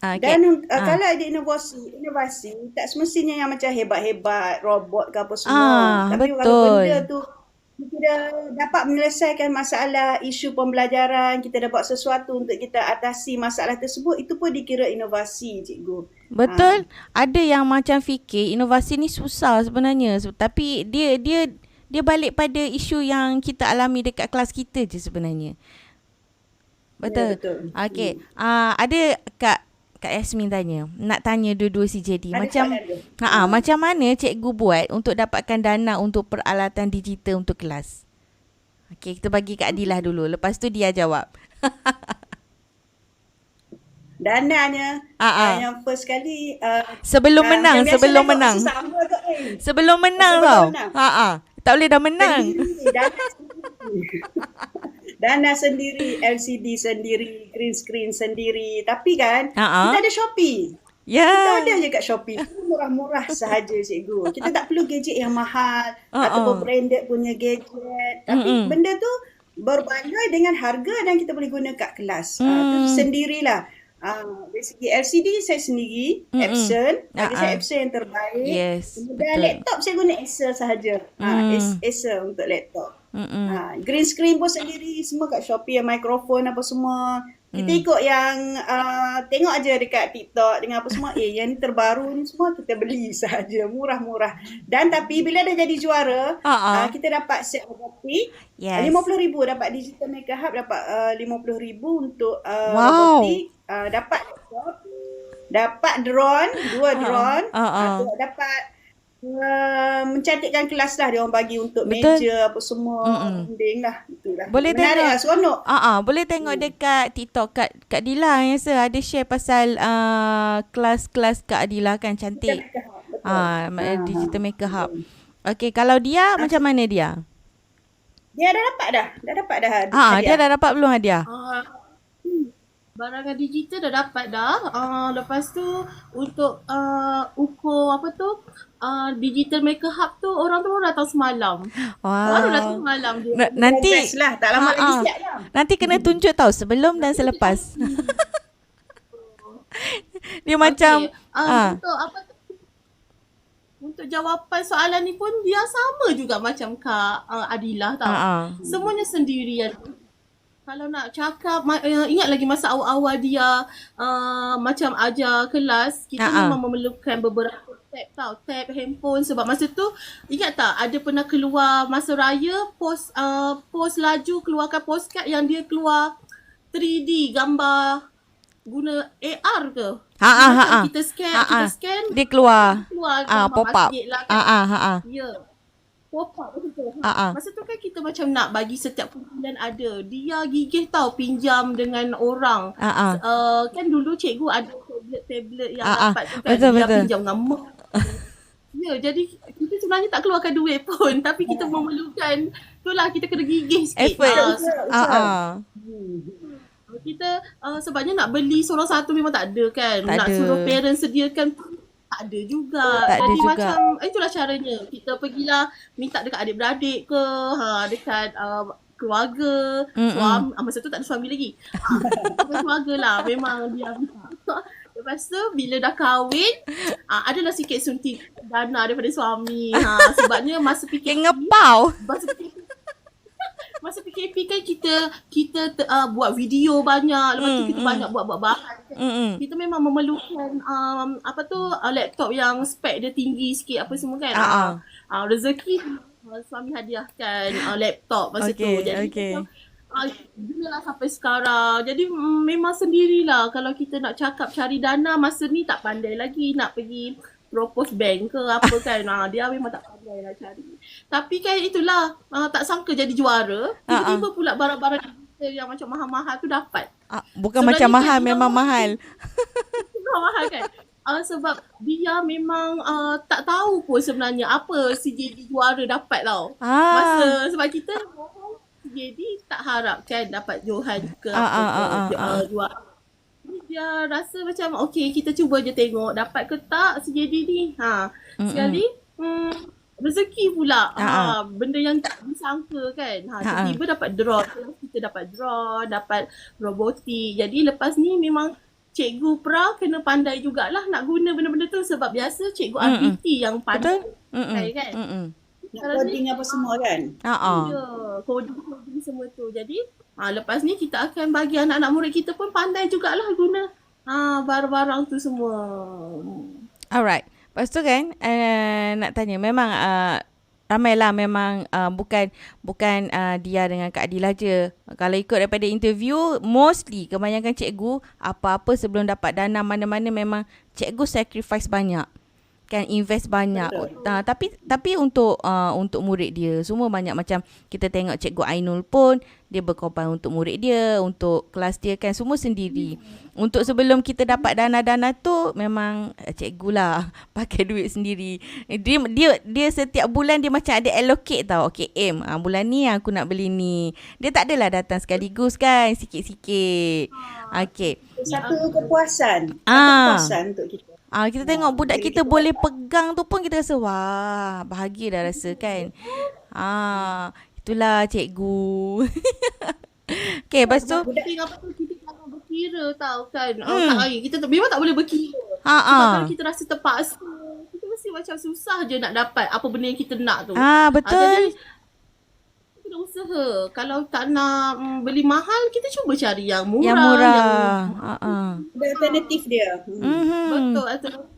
Dan kalau ada inovasi tak semestinya yang macam hebat-hebat robot ke apa semua. Tapi betul. kalau benda tu kita dapat menyelesaikan masalah isu pembelajaran, kita dapat sesuatu untuk kita atasi masalah tersebut, itu pun dikira inovasi, cikgu. Betul. Ada yang macam fikir inovasi ni susah sebenarnya, tapi dia balik pada isu yang kita alami dekat kelas kita je sebenarnya. Betul. Ya, betul. Okey. Ada Kak Yasmin tanya, nak tanya dua-dua si JD. Macam mana cikgu buat untuk dapatkan dana untuk peralatan digital untuk kelas? Okey, kita bagi Kak Adilah dulu. Lepas tu dia jawab. Dananya yang first kali sebelum menang tau. Tak boleh dah menang. Dana sendiri, LCD sendiri, green screen sendiri. Tapi kan kita ada Shopee. Kita ada je kat Shopee. Murah-murah sahaja, cikgu. Kita tak perlu gadget yang mahal ataupun branded punya gadget. Tapi benda tu berbaloi dengan harga dan kita boleh guna kat kelas. Tu sendirilah. Dari segi LCD saya sendiri, Epson. Saya Epson yang terbaik. Dan laptop saya guna Acer sahaja. Acer untuk laptop. Green screen pun sendiri, semua kat Shopee, yang mikrofon apa semua. Kita ikut yang tengok aja dekat TikTok dengan apa semua, yang ni terbaru ni semua kita beli saja, murah-murah. Dan tapi bila dah jadi juara, kita dapat set robotik. Yes. RM50,000 dapat digital makeup hub, dapat RM50,000 untuk Wow. robotik. Dapat drone, 2 drone. Dapat mencantikkan kelas lah, dia orang bagi untuk Betul. meja apa semua, dinding lah, itulah. Boleh Menarik tengok. lah, seronok. Boleh tengok dekat TikTok Kak Dila yang ada share pasal kelas-kelas Kak Dila kan, cantik. Digital Maker Hub. Okey, kalau dia macam mana dia? Dia dah dapat dah. Dia dah dapat belum hadiah? Barangan digital dah dapat dah. Lepas tu untuk ukur apa tu, digital maker hub tu orang tu datang semalam. Baru datang semalam dia. Nanti Progress lah, tak lama lagi siap dah. nanti kena tunjuk tau sebelum dan selepas. Dia macam Untuk apa tu? Untuk jawapan soalan ni pun dia sama juga macam Kak Adilah tau. Semuanya sendirian. Kalau nak cakap, ingat lagi masa awal-awal dia macam ajar kelas, kita memang memerlukan beberapa tab tau, tab handphone. Sebab masa tu, ingat tak ada pernah keluar masa raya, post laju keluarkan postcard yang dia keluar 3D gambar guna AR ke? Macam kita scan, dia keluar gambar pop up. masjid lah kan. Ya. Pop-up betul. Masa tu kan kita macam nak bagi setiap kumpulan ada. Dia gigih tau pinjam dengan orang. Kan dulu cikgu ada tablet yang dapat tu kan. Dia pinjam dengan mak. Ya, jadi kita sebenarnya tak keluarkan duit pun. Tapi kita memerlukan, itulah kita kena gigih sikit. Effort. Kita sebabnya nak beli seorang satu memang tak ada kan. Tak nak ada. Suruh parents sediakan tak ada juga. Jadi macam itulah caranya. Kita pergilah minta dekat adik-beradik ke, dekat keluarga, suami. Masa tu tak ada suami lagi. Keluarga lah memang dia minta. Lepas tu bila dah kahwin, adalah sikit suntik dana daripada suami. Sebabnya masa PKP ngepau. Masa PKP kan kita buat video banyak, lepas tu kita banyak buat bahan. Kita memang memerlukan laptop yang spek dia tinggi sikit apa semua kan. Rezeki suami hadiahkan laptop masa tu. Jadi gunalah sampai sekarang. Jadi memang sendirilah kalau kita nak cakap cari dana masa ni tak pandai lagi nak pergi propose bank ke apa kan. Dia memang tak pandai nak cari. Tapi kan itulah, tak sangka jadi juara. Tiba-tiba pula barang-barang digital yang macam mahal-mahal tu dapat. Bukan sebenarnya macam mahal, memang mahal. Mahal kan. Sebab dia memang tak tahu pun sebenarnya apa CJD juara dapat tau. Sebab kita CJD tak harap kan dapat Johan ke juara. Dia rasa macam okay, kita cuba je tengok dapat ke tak CJD ni. Sekali rezeki pula. Benda yang tak disangka kan. Tiba-tiba dapat draw. Kita dapat draw, dapat robotik. Jadi lepas ni memang cikgu pra kena pandai jugalah nak guna benda-benda tu. Sebab biasa cikgu RPT yang pandai. Kan? Coding apa semua kan. Ya, coding semua tu. Jadi lepas ni kita akan bagi anak-anak murid kita pun pandai jugalah guna barang-barang tu semua. Alright. Lepas tu kan nak tanya, memang ramailah memang bukan dia dengan Kak Adilah je. Kalau ikut daripada interview, mostly kebanyakan cikgu apa-apa sebelum dapat dana mana-mana memang cikgu sacrifice banyak. Kan invest banyak. Tapi untuk murid dia semua banyak, macam kita tengok Cikgu Ainul pun dia berkorban untuk murid dia, untuk kelas dia kan, semua sendiri. Untuk sebelum kita dapat dana-dana tu memang cikgu lah pakai duit sendiri. Dia setiap bulan dia macam ada allocate tau. Okay, bulan ni aku nak beli ni. Dia tak adalah datang sekaligus kan, sikit-sikit. Okay. Satu kepuasan. Kepuasan untuk kita. Kita tengok budak kita boleh pegang tu pun kita rasa wah, bahagia dah rasa kan. Itulah cikgu. Okay, lepas tu budak apa tu kita jangan berkira tau kan. Kita memang tak boleh berkira. Sebab kalau kita rasa terpaksa, kita mesti macam susah je nak dapat apa benda yang kita nak tu. Betul. Jadi kita usaha. Kalau tak nak beli mahal, kita cuba cari yang murah. Yang murah. Ada alternatif dia. Betul. Atau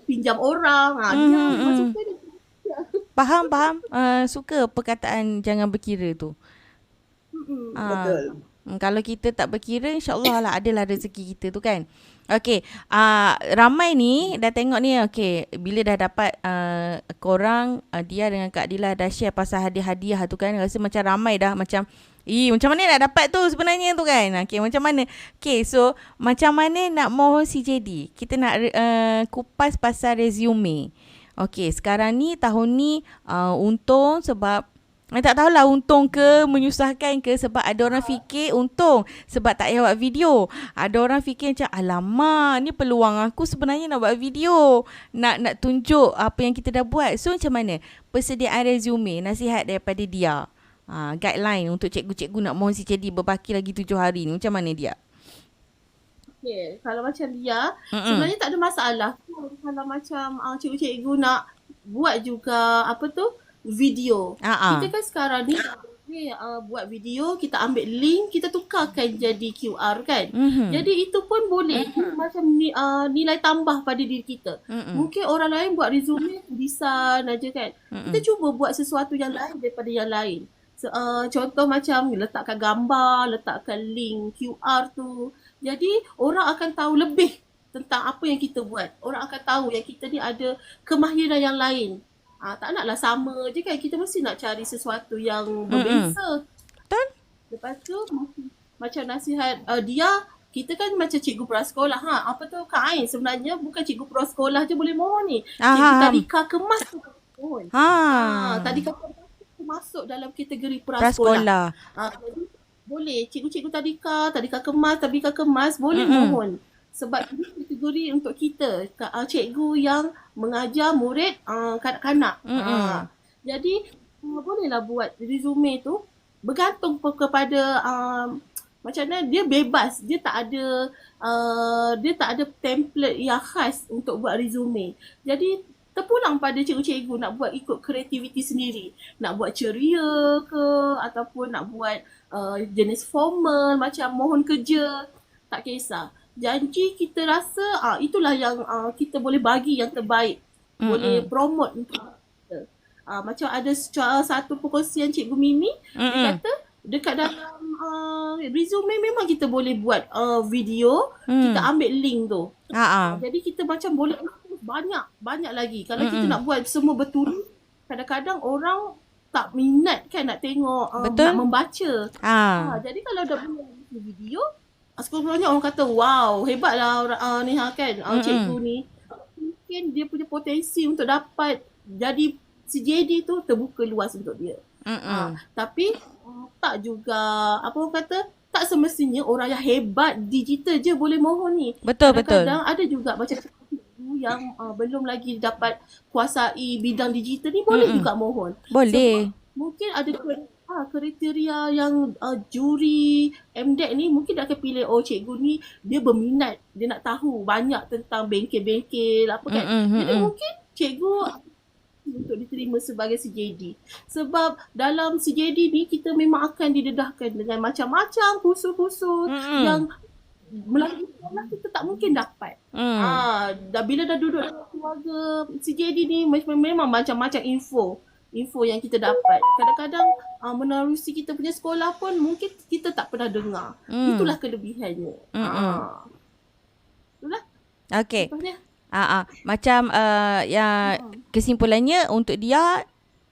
pinjam orang. Dia memang suka dia. Faham. Suka perkataan jangan berkira tu. Betul. Kalau kita tak berkira, insyaAllah lah adalah rezeki kita tu kan. Okay, ramai ni dah tengok ni, okay, bila dah dapat korang, Dia dengan Kak Dila dah share pasal hadiah-hadiah tu kan, rasa macam ramai dah macam, macam mana nak dapat tu sebenarnya tu kan. Okay, macam mana? Okay, so macam mana nak mohon CJD? Kita nak kupas pasal resume. Okay, sekarang ni, tahun ni untung sebab tak tahulah untung ke menyusahkan ke, sebab ada orang fikir untung sebab tak payah buat video. Ada orang fikir macam alamak, ni peluang aku sebenarnya nak buat video, nak tunjuk apa yang kita dah buat. So macam mana persediaan resume, nasihat daripada dia, guideline untuk cikgu-cikgu nak mohon CJD berbaki lagi 7 hari ni, macam mana dia? Okay, kalau macam dia sebenarnya tak ada masalah. Kalau macam cikgu-cikgu nak buat juga video. Kita kan sekarang ni buat video, kita ambil link, kita tukarkan jadi QR kan. Jadi itu pun boleh macam nilai tambah pada diri kita. Mungkin orang lain buat resume tulisan aja kan. Kita cuba buat sesuatu yang lain daripada yang lain. Contoh macam letakkan gambar, letakkan link QR tu. Jadi orang akan tahu lebih tentang apa yang kita buat. Orang akan tahu yang kita ni ada kemahiran yang lain. Tak naklah sama je kan. Kita mesti nak cari sesuatu yang berbeza. Betul. Lepas tu macam nasihat dia, kita kan macam cikgu prasekolah. Kak Ain sebenarnya bukan cikgu prasekolah je boleh mohon ni. Cikgu tadika kemas tu mohon. Tadika kemas tu masuk dalam kategori prasekolah. Jadi boleh cikgu-cikgu tadika kemas boleh mohon. Sebab ini kategori untuk kita, cikgu yang mengajar murid kanak-kanak. Jadi bolehlah buat resume tu bergantung kepada macam mana dia bebas. Dia tak ada template yang khas untuk buat resume. Jadi terpulang pada cikgu-cikgu nak buat ikut kreativiti sendiri. Nak buat ceria ke ataupun nak buat jenis formal macam mohon kerja, tak kisah. Janji kita rasa itulah yang kita boleh bagi yang terbaik. Boleh promote untuk kita. Macam ada satu perkongsian Cikgu Mimi, dia kata dekat dalam resume memang kita boleh buat video, kita ambil link tu. Jadi kita macam boleh banyak lagi. Kalau kita nak buat semua bertulis, kadang-kadang orang tak minat kan nak tengok, nak membaca. Jadi kalau dah buat video, sekurang-kurangnya orang kata, wow, hebatlah orang ni kan, cikgu ni. Mungkin dia punya potensi untuk dapat jadi CJD tu terbuka luas untuk dia. Tapi tak juga, orang kata, tak semestinya orang yang hebat digital je boleh mohon ni. Betul. Kadang-kadang ada juga macam cikgu yang belum lagi dapat kuasai bidang digital ni boleh juga mohon. Boleh. So, mungkin ada kriteria yang juri MDEC ni mungkin dia akan pilih, cikgu ni dia berminat, dia nak tahu banyak tentang bengkel-bengkel apa kan. Jadi mungkin cikgu untuk diterima sebagai CJD. Sebab dalam CJD ni kita memang akan didedahkan dengan macam-macam kursus-kursus yang melalui sekolah kita tak mungkin dapat. Bila dah duduk dalam keluarga CJD ni memang macam-macam info yang kita dapat. Kadang-kadang menerusi kita punya sekolah pun mungkin kita tak pernah dengar. Itulah kelebihannya. Itulah. Okey. Macam kesimpulannya untuk dia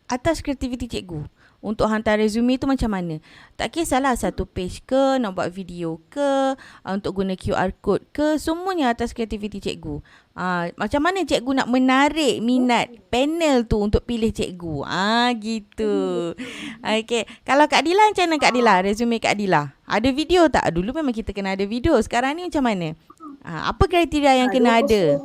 atas kreativiti cikgu. Untuk hantar resume tu macam mana? Tak kisahlah satu page ke, nak buat video ke, untuk guna QR code ke, semuanya atas kreativiti cikgu. Macam mana cikgu nak menarik minat panel tu untuk pilih cikgu? Gitu. Okay. Kalau Kak Dila, macam mana Kak Dila? Resume Kak Dila. Ada video tak? Dulu memang kita kena ada video. Sekarang ni macam mana? Apa kriteria yang kena ada?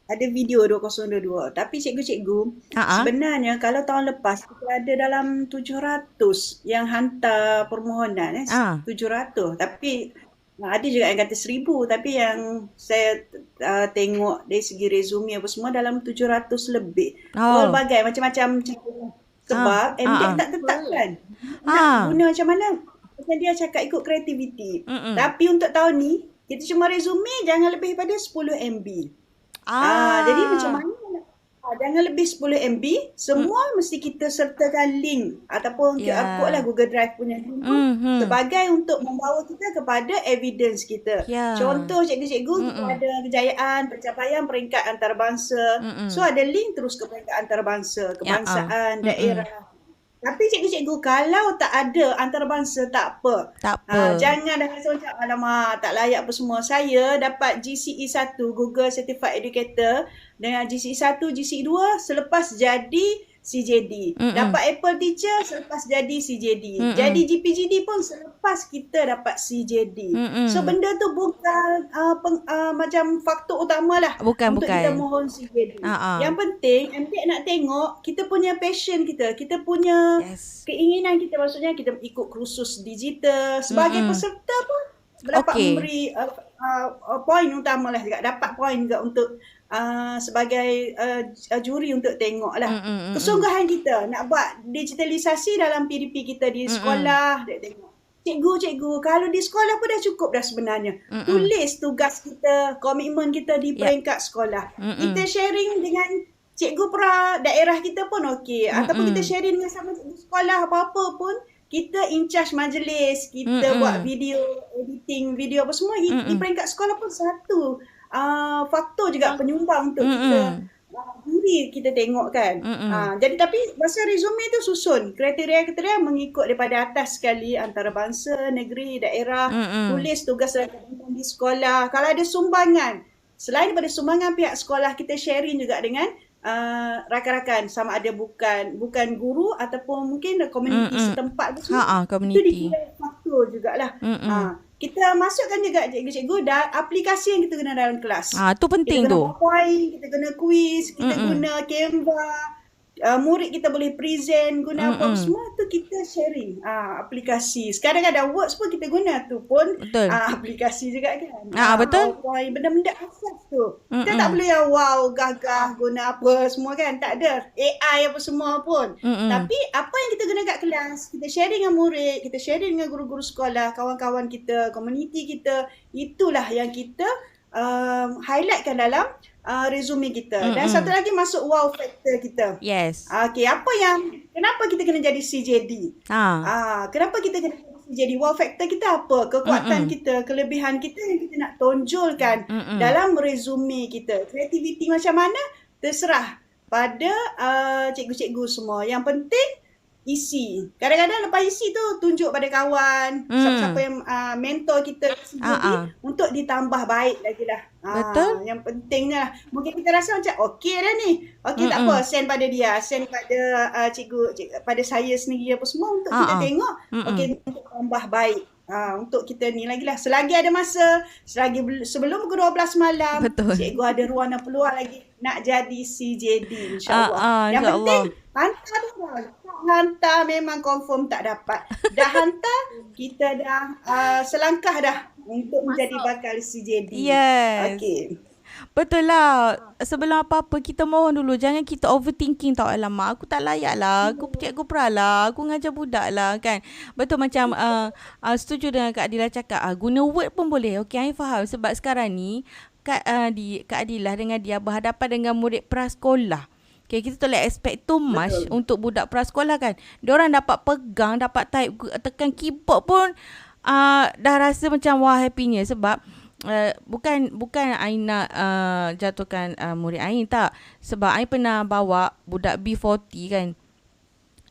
Ada video 2022. Tapi cikgu-cikgu, sebenarnya kalau tahun lepas kita ada dalam 700 yang hantar permohonan. 700. Tapi ada juga yang kata 1000. Tapi yang saya tengok dari segi resume apa semua dalam 700 lebih. Berbagai macam-macam Sebab MDEC tak tetapkan nak guna macam mana. Macam dia cakap ikut kreativiti. Tapi untuk tahun ni, kita cuma resume jangan lebih pada 10 MB. Jadi macam mana? Jangan lebih 10 MB, semua mesti kita sertakan link ataupun QR code lah, Google Drive punya link sebagai untuk membawa kita kepada evidence kita. Contoh cikgu-cikgu kita ada kejayaan, pencapaian peringkat antarabangsa. So ada link terus ke peringkat antarabangsa, kebangsaan, daerah. Tapi cikgu-cikgu kalau tak ada antarabangsa tak apa. Jangan dah rasa macam alamak tak layak apa semua. Saya dapat GCE 1 Google Certified Educator dengan GCE 1, GCE 2 selepas jadi CJD. Dapat Apple Teacher selepas jadi CJD. Jadi GPGD pun selepas kita dapat CJD. So benda tu bukan macam faktor utama lah untuk kita mohon CJD. Yang penting MDEC nak tengok kita punya passion kita punya keinginan kita. Maksudnya kita ikut kursus digital. Sebagai peserta pun dapat memberi poin utama lah juga. Dapat poin juga untuk sebagai juri untuk tengok lah. Kesungguhan kita nak buat digitalisasi dalam PDP kita di sekolah. Tengok cikgu-cikgu kalau di sekolah pun dah cukup dah sebenarnya. Tulis tugas kita, komitmen kita di peringkat sekolah. Kita sharing dengan cikgu daerah kita pun okey. Ataupun kita sharing dengan sama cikgu sekolah apa-apa pun, kita in charge majlis, kita buat video, editing video apa semua di peringkat sekolah pun satu faktor juga penyumbang untuk kita juri kita tengok kan. Jadi tapi masa resume tu susun kriteria-kriteria mengikut daripada atas sekali, antarabangsa, negeri, daerah, tulis tugas di sekolah. Kalau ada sumbangan, selain daripada sumbangan pihak sekolah, kita sharing juga dengan rakan-rakan, sama ada bukan guru ataupun mungkin komuniti setempat tu. Itu dikira faktor jugalah. Kita masukkan juga cikgu-cikgu dan aplikasi yang kita guna dalam kelas. Tu penting tu. Kita guna PowerPoint, kita guna quiz, kita guna Canva. Murid kita boleh present, guna apa semua tu kita sharing aplikasi. Sekarang ada Words pun kita guna tu pun aplikasi juga kan. Betul. Benda-benda asas tu. Kita tak boleh wow gagah guna apa semua kan. Tak ada AI apa semua pun. Tapi apa yang kita guna kat kelas, kita sharing dengan murid, kita sharing dengan guru-guru sekolah, kawan-kawan kita, komuniti kita, itulah yang kita highlightkan dalam resume kita. Dan satu lagi masuk wow factor kita. Okay, kenapa kita kena jadi CJD? Kenapa kita kena jadi wow factor kita apa? Kekuatan kita, kelebihan kita yang kita nak tonjolkan dalam resume kita. Kreativiti macam mana? Terserah pada cikgu-cikgu semua. Yang penting isi. Kadang-kadang lepas isi tu tunjuk pada kawan, siapa-siapa yang mentor kita untuk ditambah baik lagi lah. Betul. Yang pentingnya lah. Mungkin kita rasa macam okey dah ni. Okey tak apa, send pada dia, send pada cikgu, pada saya sendiri apa semua untuk kita tengok. Okey, untuk tambah baik. Untuk kita ni lagi lah. Selagi ada masa, sebelum pukul 12 malam, cikgu ada ruang dan peluang lagi nak jadi CJD, insyaAllah. Yang penting hantar dah. Hantar memang confirm tak dapat. Dah hantar, kita dah selangkah dah untuk menjadi bakal CJD. Okay. Betul lah. Sebelum apa-apa kita mohon dulu. Jangan kita overthinking tau. Alamak, aku tak layak lah. Aku cikgu pra lah. Aku ngajar budak lah kan. Betul macam setuju dengan Kak Adilah cakap. Guna word pun boleh. Okay, I faham. Sebab sekarang ni Kak Adilah dengan dia berhadapan dengan murid prasekolah. Okay, kita tak boleh expect too much untuk budak prasekolah kan. Diorang dapat pegang, dapat type, tekan keyboard pun dah rasa macam wah happynya. Sebab bukan I nak jatuhkan murid I tak. Sebab I pernah bawa budak B40 kan.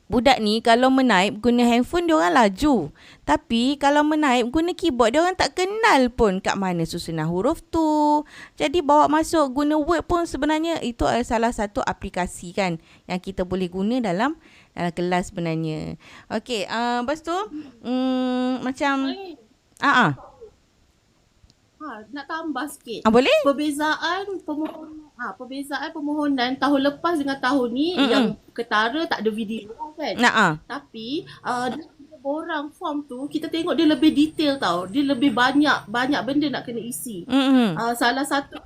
Budak ni kalau menaip guna handphone dia orang laju. Tapi kalau menaip guna keyboard dia orang tak kenal pun kat mana susunan huruf tu. Jadi bawa masuk guna Word pun sebenarnya itu salah satu aplikasi kan yang kita boleh guna dalam kelas sebenarnya. Okey, lepas tu macam nak tambah sikit. Boleh? Perbezaan permohonan tahun lepas dengan tahun ni yang ketara tak ada video kan. Tapi borang form tu kita tengok dia lebih detail tau. Dia lebih banyak benda nak kena isi. Salah satu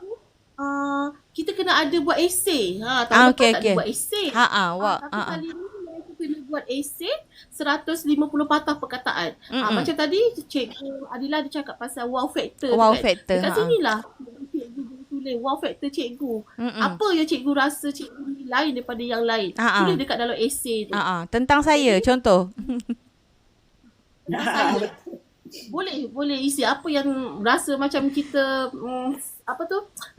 kita kena ada buat esay. Tahun lepas tak ada buat esay. Tapi kali ni mereka buat esei 150 patah perkataan. Macam tadi Cikgu Adila dia cakap pasal wow factor. Wow kan. factor. Dekat sinilah cikgu tulis wow factor cikgu. Apa yang cikgu rasa cikgu ni lain daripada yang lain. Tulis dekat dalam esei tu. Tentang saya contoh. Boleh isi apa yang rasa macam kita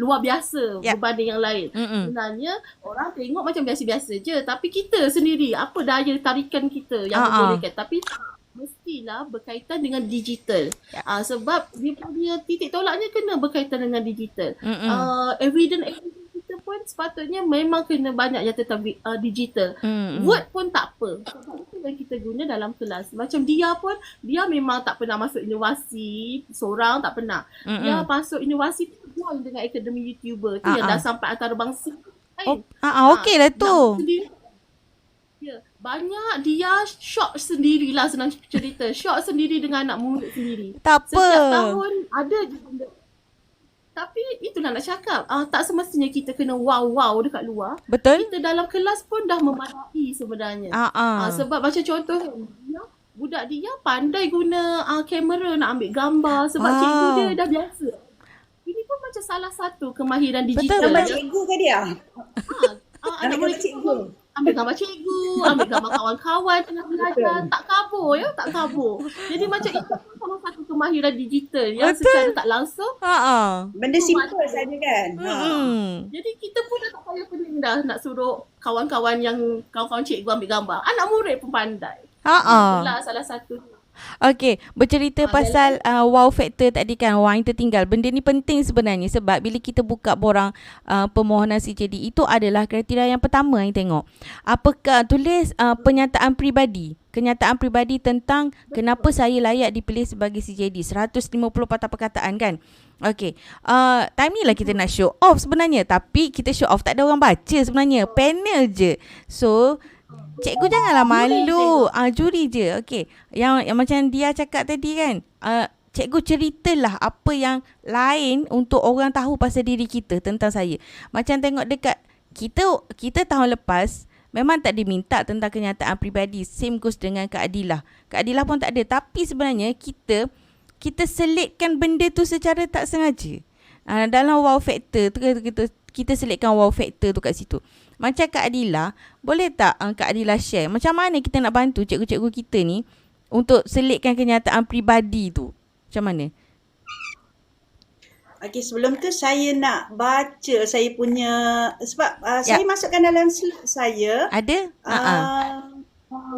luar biasa berbanding yang lain. Sebenarnya orang tengok macam biasa-biasa je, tapi kita sendiri apa daya tarikan kita yang membolehkan. Tapi mestilah berkaitan dengan digital. Sebab dia punya titik tolaknya kena berkaitan dengan digital. Evidence kita pun sepatutnya memang kena banyak yang tentang digital. Word pun tak apa. Sebab itu yang kita guna dalam kelas. Macam dia pun, dia memang tak pernah masuk inovasi seorang, tak pernah. Dia masuk inovasi tu join dengan akademi YouTuber tu yang dah sampai antarabangsa. Okey lah tu. Banyak dia short sendirilah, senang cerita. Short sendiri dengan anak murid sendiri. Tak apa. Setiap tahun ada je benda. Tapi itulah nak cakap, tak semestinya kita kena wow dekat luar. Betul. Kita dalam kelas pun dah memadai sebenarnya. Sebab macam contoh budak dia pandai guna kamera nak ambil gambar sebab cikgu dia dah biasa. Ini pun macam salah satu kemahiran digital. Gambar cikgu ke dia? Anak murid cikgu. Ambil gambar cikgu, ambil gambar kawan-kawan tengah belajar. Tak kabur. Jadi macam itu pun salah satu kemahiran digital yang secara tak langsung. Benda simple saja kan. Jadi kita pun dah tak payah pening dah nak suruh kawan-kawan cikgu ambil gambar. Anak murid pun pandai. Itulah salah satu. Okey, bercerita pasal wow factor tadi kan, wang tertinggal. Benda ni penting sebenarnya sebab bila kita buka borang permohonan CJD, itu adalah kriteria yang pertama yang tengok. Apakah tulis kenyataan peribadi tentang kenapa saya layak dipilih sebagai CJD. 150 patah perkataan kan. Okey, time ni lah kita nak show off sebenarnya. Tapi kita show off tak ada orang baca sebenarnya. Panel je. So cikgu janganlah malu. Juri je. Okey. Yang macam dia cakap tadi kan. Cikgu ceritalah apa yang lain untuk orang tahu pasal diri kita tentang saya. Macam tengok dekat kita tahun lepas memang tak diminta tentang kenyataan peribadi. Same goes dengan Kak Adilah. Kak Adilah pun tak ada. Tapi sebenarnya kita selitkan benda tu secara tak sengaja. Dalam wow factor tu kita selitkan wow factor tu kat situ. Macam Kak Adilah, boleh tak Kak Adilah share macam mana kita nak bantu cikgu-cikgu kita ni untuk selitkan kenyataan peribadi tu? Macam mana? Okey, sebelum tu saya nak baca saya punya sebab saya masukkan dalam slide saya. Ada?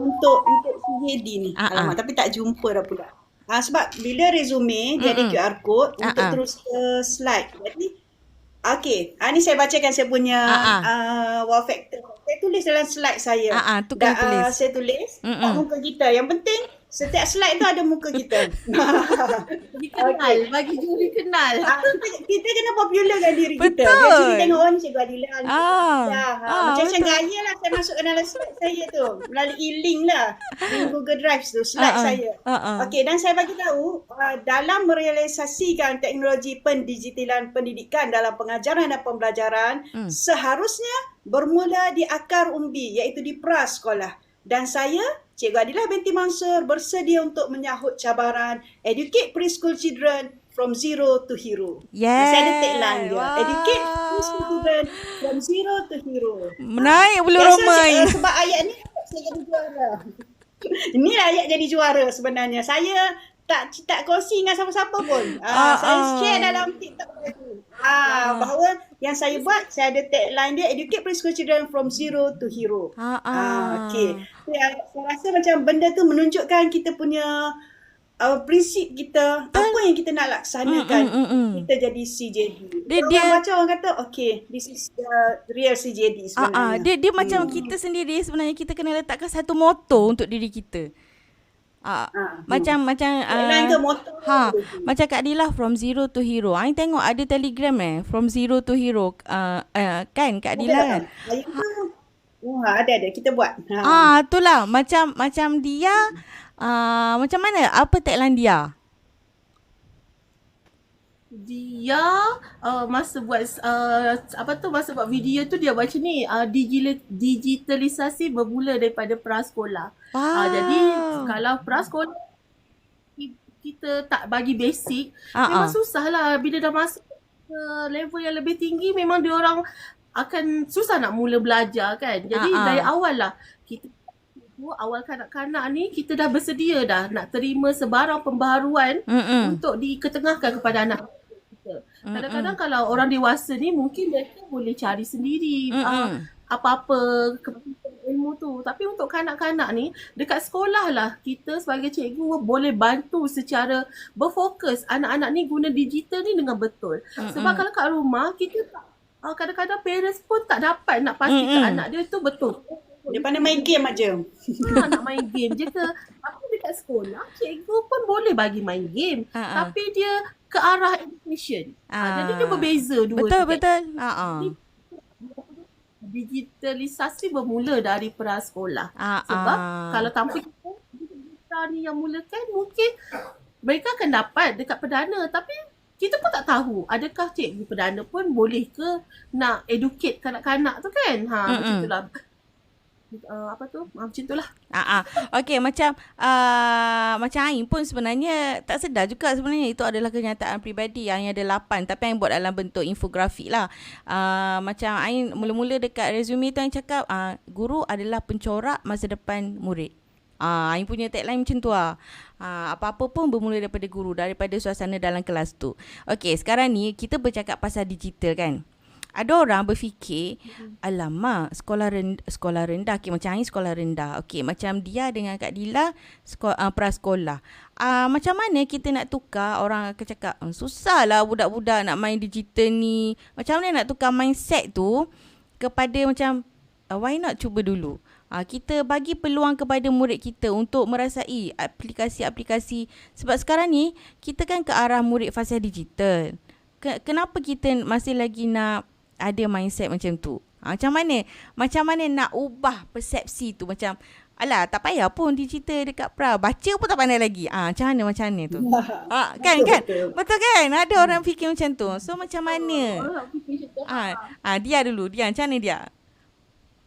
Untuk CJD ni. Alamak, tapi tak jumpa dah pula. Sebab bila resume dia ada QR code untuk terus ke slide. Jadi okey, ni saya bacakan saya punya wow factor. Saya tulis dalam slide saya. Tulis. Saya tulis muka kita. Yang penting setiap slide tu ada muka kita. Dikenal, bagi juri kenal. Kita kena popularkan diri kita. Betul. Biar juri tengok Cikgu Adilah. Macam betul. gaya lah saya masukkan dalam slide saya tu. Melalui link lah. Link Google Drive tu, slide saya. Okey, dan saya bagi tahu dalam merealisasikan teknologi pendigitalan pendidikan dalam pengajaran dan pembelajaran seharusnya bermula di akar umbi iaitu di prasekolah. Dan saya, Cikgu Adilah binti Mansur bersedia untuk menyahut cabaran Educate Preschool Children from Zero to Hero. Saya ada tagline dia. Educate Preschool Children from Zero to Hero. Menaik bulu ramai. Sebab ayat ni saya jadi juara. Inilah ayat jadi juara sebenarnya. Saya tak kongsi dengan siapa-siapa pun. Saya share dalam TikTok saya tu. Bahawa yang saya buat, saya ada tagline dia Educate Preschool Children from Zero to Hero. Okey. Saya rasa macam benda tu menunjukkan kita punya prinsip kita, apa yang kita nak laksanakan. Kita jadi CJD. Orang baca orang kata, okay, this is the real CJD sebenarnya. Dia macam kita sendiri sebenarnya kita kena letakkan satu motto untuk diri kita. Macam macam Kak Adilah from Zero to Hero. Ai tengok ada Telegram from Zero to Hero kan Kak Adilah kan. Ada kita buat. Itulah macam dia macam mana apa tagline dia? Dia masa buat masa buat video tu dia buat macam ni, digitalisasi bermula daripada prasekolah. Jadi kalau prasekolah kita tak bagi basic, memang susah lah. Bila dah masuk ke level yang lebih tinggi, memang dia orang akan susah nak mula belajar kan. Jadi dari awal lah kita awal kanak-kanak ni kita dah bersedia dah nak terima sebarang pembaharuan untuk diketengahkan kepada anak kita. Kadang-kadang kalau orang dewasa ni mungkin mereka boleh cari sendiri apa-apa ilmu tu. Tapi untuk kanak-kanak ni dekat sekolah lah kita sebagai cikgu boleh bantu secara berfokus anak-anak ni guna digital ni dengan betul. Sebab kalau kat rumah kita tak kadang-kadang parents pun tak dapat nak pastikan anak dia tu betul. Dia pandai main game aja. Nak main game je ke. Tapi dekat sekolah, cikgu pun boleh bagi main game. Tapi dia ke arah education. Jadi dia berbeza dua. Betul. Digitalisasi bermula dari prasekolah. Sebab kalau tanpa kita ni yang mulakan, mungkin mereka akan dapat dekat perdana. Tapi kita pun tak tahu adakah cikgu perdana pun boleh ke nak educate kanak-kanak tu kan. Macam itulah. Macam itulah. Okey, macam Ain pun sebenarnya tak sedar juga sebenarnya itu adalah kenyataan peribadi yang ada 8 tapi Ain buat dalam bentuk infografik lah. Macam Ain mula-mula dekat resume tu Ain cakap guru adalah pencorak masa depan murid. Ain punya tagline macam tu lah. Apa-apa pun bermula daripada guru, daripada suasana dalam kelas tu. Okey, sekarang ni kita bercakap pasal digital kan. Ada orang berfikir, alamak, sekolah rendah. Okay, macam Ain sekolah rendah. Okay, macam dia dengan Kak Dila prasekolah. Macam mana kita nak tukar? Orang akan cakap, susah lah budak-budak nak main digital ni. Macam mana nak tukar mindset tu kepada macam, why not cuba dulu? Kita bagi peluang kepada murid kita untuk merasai aplikasi-aplikasi. Sebab sekarang ni, kita kan ke arah murid fasa digital. Kenapa kita masih lagi nak ada mindset macam tu? Macam mana nak ubah persepsi tu? Macam, alah tak payah pun digital dekat pra. Baca pun tak pandai lagi. Macam mana tu? Kan? Betul kan? Ada orang fikir macam tu. So macam mana? Dia macam mana dia?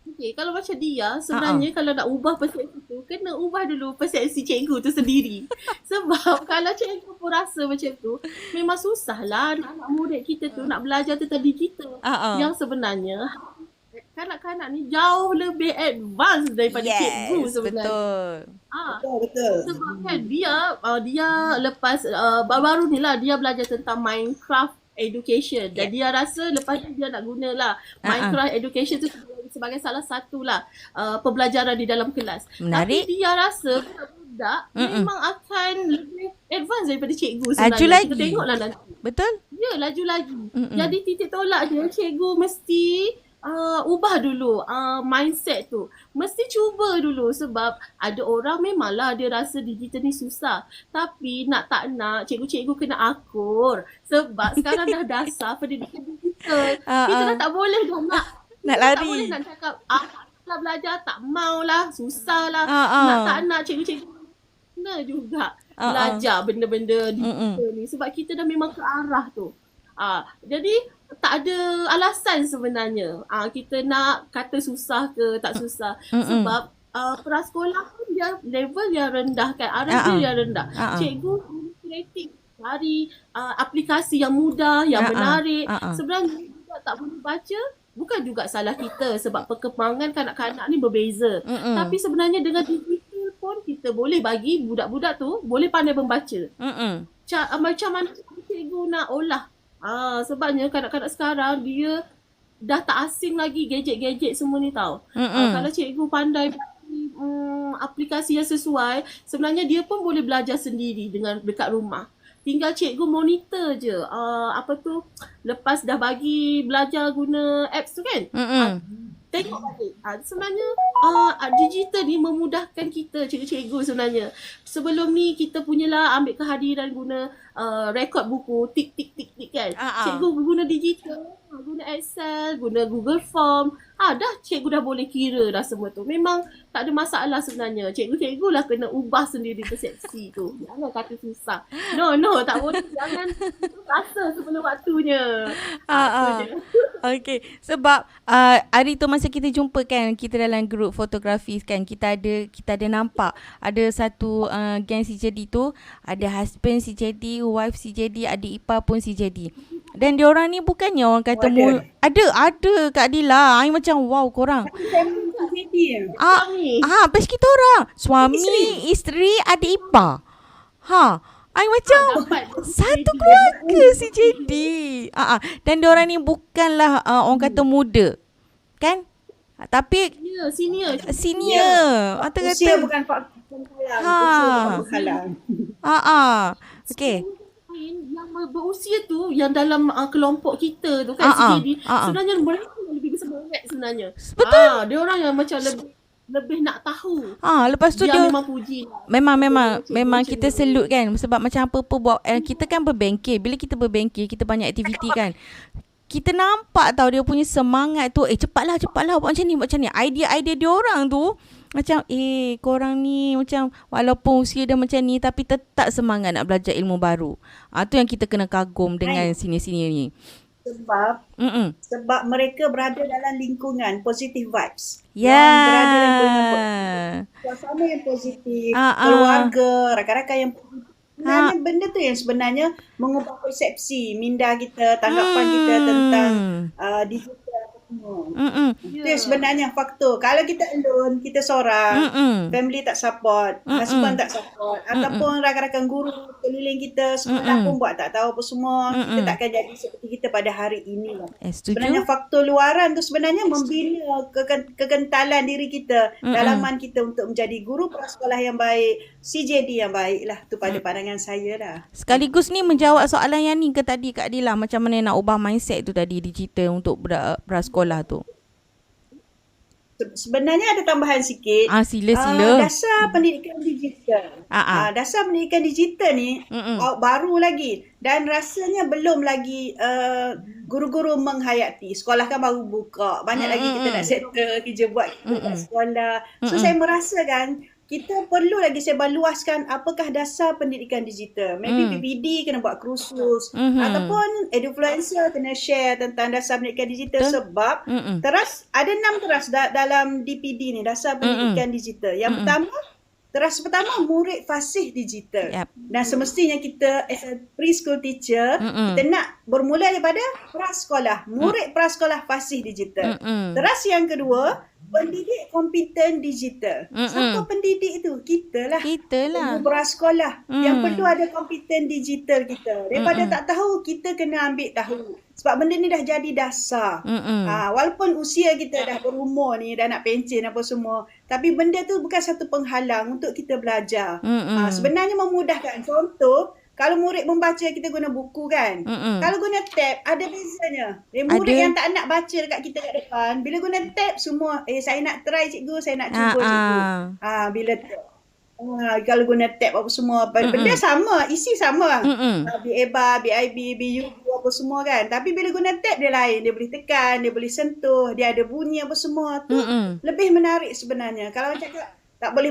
Okay, kalau macam dia, sebenarnya kalau nak ubah persepsi tu, kena ubah dulu persepsi cikgu tu sendiri. Sebab kalau cikgu pun rasa macam tu, memang susah lah anak murid kita tu nak belajar tentang digital. Yang sebenarnya, kanak-kanak ni jauh lebih advance daripada cikgu sebenarnya. Betul. Sebab kan dia lepas, baru-baru ni lah dia belajar tentang Minecraft education. Dan dia rasa lepas ni dia nak gunalah Minecraft education tu sebagai salah satu lah pembelajaran di dalam kelas. Menarik. Tapi dia rasa budak memang akan lebih advance daripada cikgu sebenarnya. Laju lagi. Kita tengoklah nanti. Betul? Ya, laju lagi. Jadi titik tolak dia, cikgu mesti ubah dulu mindset tu. Mesti cuba dulu sebab ada orang memanglah dia rasa digital ni susah. Tapi nak tak nak cikgu-cikgu kena akur. Sebab sekarang dah dasar pendidikan digital. Kita dah tak boleh dah nak lari. Tak boleh nak cakap lah belajar tak maulah, susah lah. Nak tak nak cikgu-cikgu kena juga belajar benda-benda digital ni. Sebab kita dah memang ke arah tu. Jadi tak ada alasan sebenarnya kita nak kata susah ke tak susah. Sebab prasekolah pun dia level yang rendah kan, R&D yang rendah. Cikgu kreatif cari aplikasi yang mudah, yang menarik. Sebenarnya kita tak boleh baca, bukan juga salah kita sebab perkembangan kanak-kanak ni berbeza. Tapi sebenarnya dengan digital pun kita boleh bagi budak-budak tu boleh pandai membaca. Macam mana cikgu nak olah? Sebabnya kanak-kanak sekarang dia dah tak asing lagi gadget-gadget semua ni tau. Kalau cikgu pandai aplikasi yang sesuai, sebenarnya dia pun boleh belajar sendiri dengan dekat rumah. Tinggal cikgu monitor je lepas dah bagi belajar guna apps tu kan. Tengok balik. Sebenarnya digital ni memudahkan kita cikgu-cikgu sebenarnya. Sebelum ni kita punyalah ambil kehadiran guna rekod buku tik kan. Cikgu guna digital Guna Excel, guna Google Form. Dah cikgu dah boleh kira dah semua tu. Memang tak ada masalah sebenarnya. Cikgu-cikgu lah kena ubah sendiri persepsi tu. Jangan kata susah. No, tak boleh. Jangan rasa sebelum waktunya. Okay. Sebab hari tu masa kita jumpa kan, kita dalam grup fotografi kan, kita ada nampak ada satu geng CJD tu, ada husband CJD, wife CJD, adik ipar pun CJD. Dan diorang ni bukannya orang kata ada Kak Dila. I macam wow korang. Best kita orang. Suami, isteri, adik ipar. I macam satu keluarga CJD. Dan diorang ni bukanlah orang kata muda. Kan? Tapi senior. Usia bukan faktor penghalang. Okey. Yang berusia tu, yang dalam kelompok kita tu kan, CJD, sebenarnya mereka lebih bersemangat sebenarnya. Betul. Dia orang yang macam lebih nak tahu. Lepas tu dia memang puji. Memang kita salute kan, sebab macam apa-apa buat kita kan berbengkel. Bila kita berbengkel, kita banyak aktiviti kan. Kita nampak tau dia punya semangat tu. Cepatlah buat macam ni. Idea dia orang tu macam korang ni macam walaupun usia dah macam ni tapi tetap semangat nak belajar ilmu baru. Tu yang kita kena kagum dengan senior-senior ni. Sebab mereka berada dalam lingkungan positive vibes. Berada dalam lingkungan suasana yang positif, keluarga, rakan-rakan yang positif. Benda tu yang sebenarnya mengubah persepsi minda kita, tanggapan kita tentang digital. Itu yang sebenarnya faktor. Kalau kita alone, kita seorang, family tak support, husband tak support, ataupun rakan-rakan guru keliling kita, sekolah pun buat tak tahu apa semua, kita takkan jadi seperti kita pada hari ini. Sebenarnya faktor luaran tu sebenarnya membina kekentalan diri kita, dalaman kita untuk menjadi guru prasekolah yang baik, CJD yang baik lah. Tu pada pandangan saya lah. Sekaligus ni menjawab soalan yang ni ke tadi Kak Dila, macam mana nak ubah mindset tu tadi digital untuk prasekolah tu. Sebenarnya ada tambahan sikit. Sila. Dasar pendidikan digital. Dasar pendidikan digital ni baru lagi dan rasanya belum lagi guru-guru menghayati. Sekolah kan baru buka. Banyak lagi kita nak settle kerja buat kita kat sekolah. So saya merasakan kita perlu lagi sebar luaskan apakah dasar pendidikan digital. Maybe PPD kena buat kursus ataupun Edufluencer kena share tentang dasar pendidikan digital sebab ada 6 teras dalam DPD ni, dasar pendidikan digital. Yang pertama, teras pertama murid fasih digital. Dan semestinya kita as a preschool teacher, kita nak bermula daripada prasekolah, murid prasekolah fasih digital. Teras yang kedua, pendidik kompeten digital. Siapa pendidik itu? Kita lah. Ibu prasekolah. Yang perlu ada kompeten digital kita. Daripada tak tahu, kita kena ambil tahu. Sebab benda ni dah jadi dasar. Walaupun usia kita dah berumur ni, dah nak pencen apa semua, tapi benda tu bukan satu penghalang untuk kita belajar. Sebenarnya memudahkan. Contoh, kalau murid membaca, kita guna buku kan. Kalau guna tab, ada bezanya. Murid yang tak nak baca dekat kita kat depan, bila guna tab semua, saya nak try cikgu, saya nak cuba cikgu. Bila tab. Kalau guna tab apa semua, benda sama, isi sama. BEBA, BIB, BU apa semua kan. Tapi bila guna tab dia lain, dia boleh tekan, dia boleh sentuh, dia ada bunyi apa semua. Tu lebih menarik sebenarnya. Kalau cakap tak boleh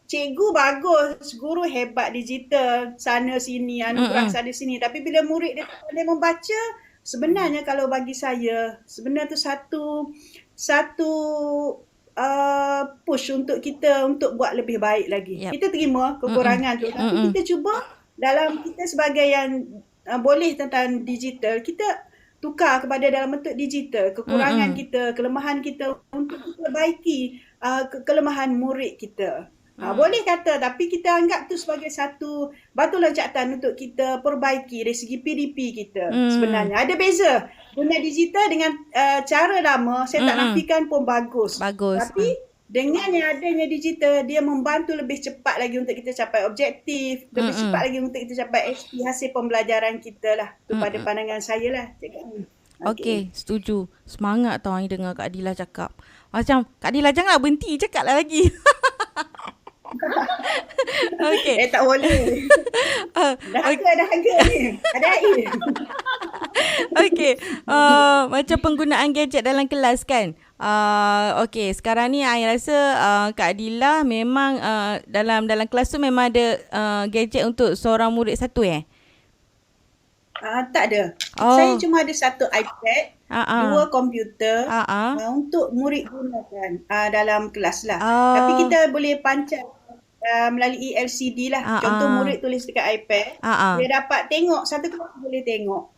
cikgu bagus, guru hebat digital, sana sini, anugerah sana sini. Tapi bila murid dia tak pandai membaca, sebenarnya kalau bagi saya, sebenarnya tu satu push untuk kita untuk buat lebih baik lagi. Kita terima kekurangan tu, tapi kita cuba dalam kita sebagai yang boleh tentang digital, kita tukar kepada dalam bentuk digital, kekurangan kita, kelemahan kita untuk kita perbaiki kelemahan murid kita. Boleh kata, tapi kita anggap tu sebagai satu batu loncatan untuk kita perbaiki dari segi PDP kita. Sebenarnya ada beza guna digital dengan cara lama, saya tak nafikan pun bagus. Tapi dengan yang adanya digital, dia membantu lebih cepat lagi untuk kita capai objektif, lebih cepat lagi untuk kita capai HP, hasil pembelajaran kita lah. Itu pada pandangan saya lah. Okey, setuju. Semangat tau yang dengar Kak Dila cakap. Macam, Kak Dila janganlah berhenti cakap lah lagi. Tak boleh. Dahaga ni. Ada air. Okey, macam penggunaan gadget dalam kelas kan. Okey, sekarang ni I rasa Kak Adila memang dalam kelas tu memang ada gadget untuk seorang murid satu Tak ada. Saya cuma ada satu iPad, 2 komputer untuk murid gunakan dalam kelas lah. Tapi kita boleh pancang melalui LCD lah. Contoh murid tulis dekat iPad, dia dapat tengok, satu kelas boleh tengok.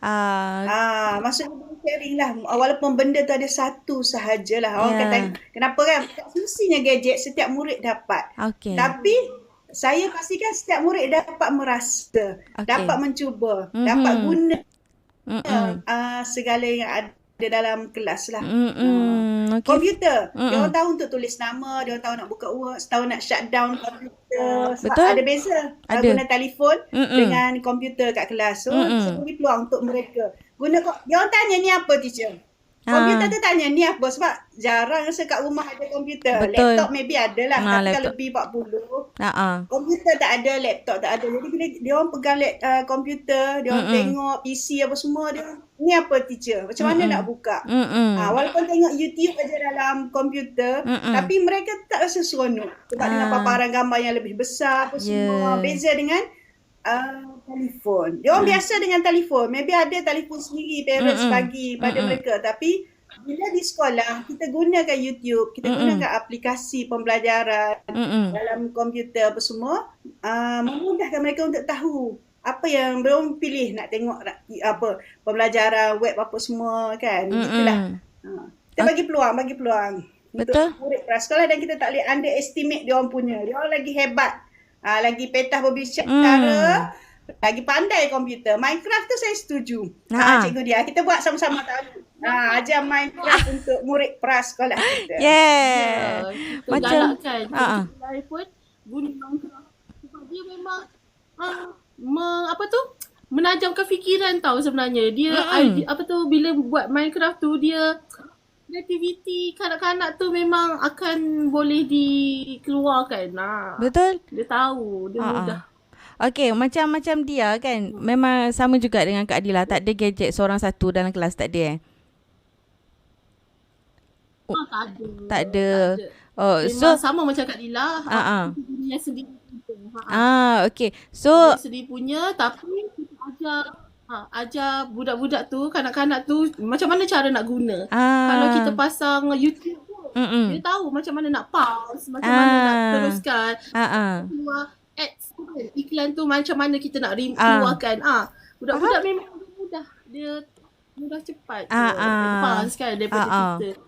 Maksudnya boleh sharing lah. Walaupun benda tu ada satu sahajalah. Orang kata, kenapa kan? Semestinya gadget setiap murid dapat. Tapi saya pastikan setiap murid dapat merasa, dapat mencuba, dapat guna segala yang ada dalam kelas lah. Komputer, dia orang tahu untuk tulis nama, dia orang tahu nak buka Word, tahu nak shutdown komputer. Sebab ada beza guna telefon dengan komputer kat kelas. So, beri peluang untuk mereka guna. Dia orang tanya, ni apa teacher? Komputer tu tanya, ni apa? Sebab jarang rasa kat rumah ada komputer. Laptop maybe ada lah, tapi kalau lebih 40. Komputer tak ada, laptop tak ada. Jadi bila dia orang pegang komputer, dia orang tengok PC apa semua, dia orang, ni apa teacher? Macam mana nak buka? Walaupun tengok YouTube aja dalam komputer, tapi mereka tak rasa seronok. Sebab dengan paparan gambar yang lebih besar apa semua. Beza dengan telefon. Dia orang biasa dengan telefon. Maybe ada telefon sendiri parents bagi pada mereka. Tapi bila di sekolah, kita gunakan YouTube, kita gunakan aplikasi pembelajaran dalam komputer apa semua, memudahkan mereka untuk tahu apa yang belum pilih nak tengok apa pembelajaran web apa semua kan. Itulah. Kita bagi peluang untuk murid prasekolah, dan kita tak boleh underestimate dia orang punya. Dia orang lagi hebat. Lagi petah berbicara, lagi pandai komputer. Minecraft tu saya setuju. Cikgu dia, kita buat sama-sama tahu. Ajar Minecraft untuk murid prasekolah kita. Macam galakkan pun guna Minecraft. Sebab dia memang menajamkan fikiran tau sebenarnya. Dia bila buat Minecraft tu, dia kreativiti kanak-kanak tu memang akan boleh dikeluarkan. Betul. Dia tahu, dia mudah. Okey, macam dia kan, memang sama juga dengan Kak Adila, tak ada gadget seorang satu dalam kelas, tak ada tak ada. Memang sama macam Kak Adila. Yang sendiri. Okey. So sendiri punya, tapi kita ajar budak-budak tu, kanak-kanak tu macam mana cara nak guna. Kalau kita pasang YouTube tu, dia tahu macam mana nak pause, macam mana nak teruskan. Ads tu, iklan tu macam mana kita nak keluarkan. Budak-budak memang mudah. Dia mudah cepat. Advance kan daripada kita.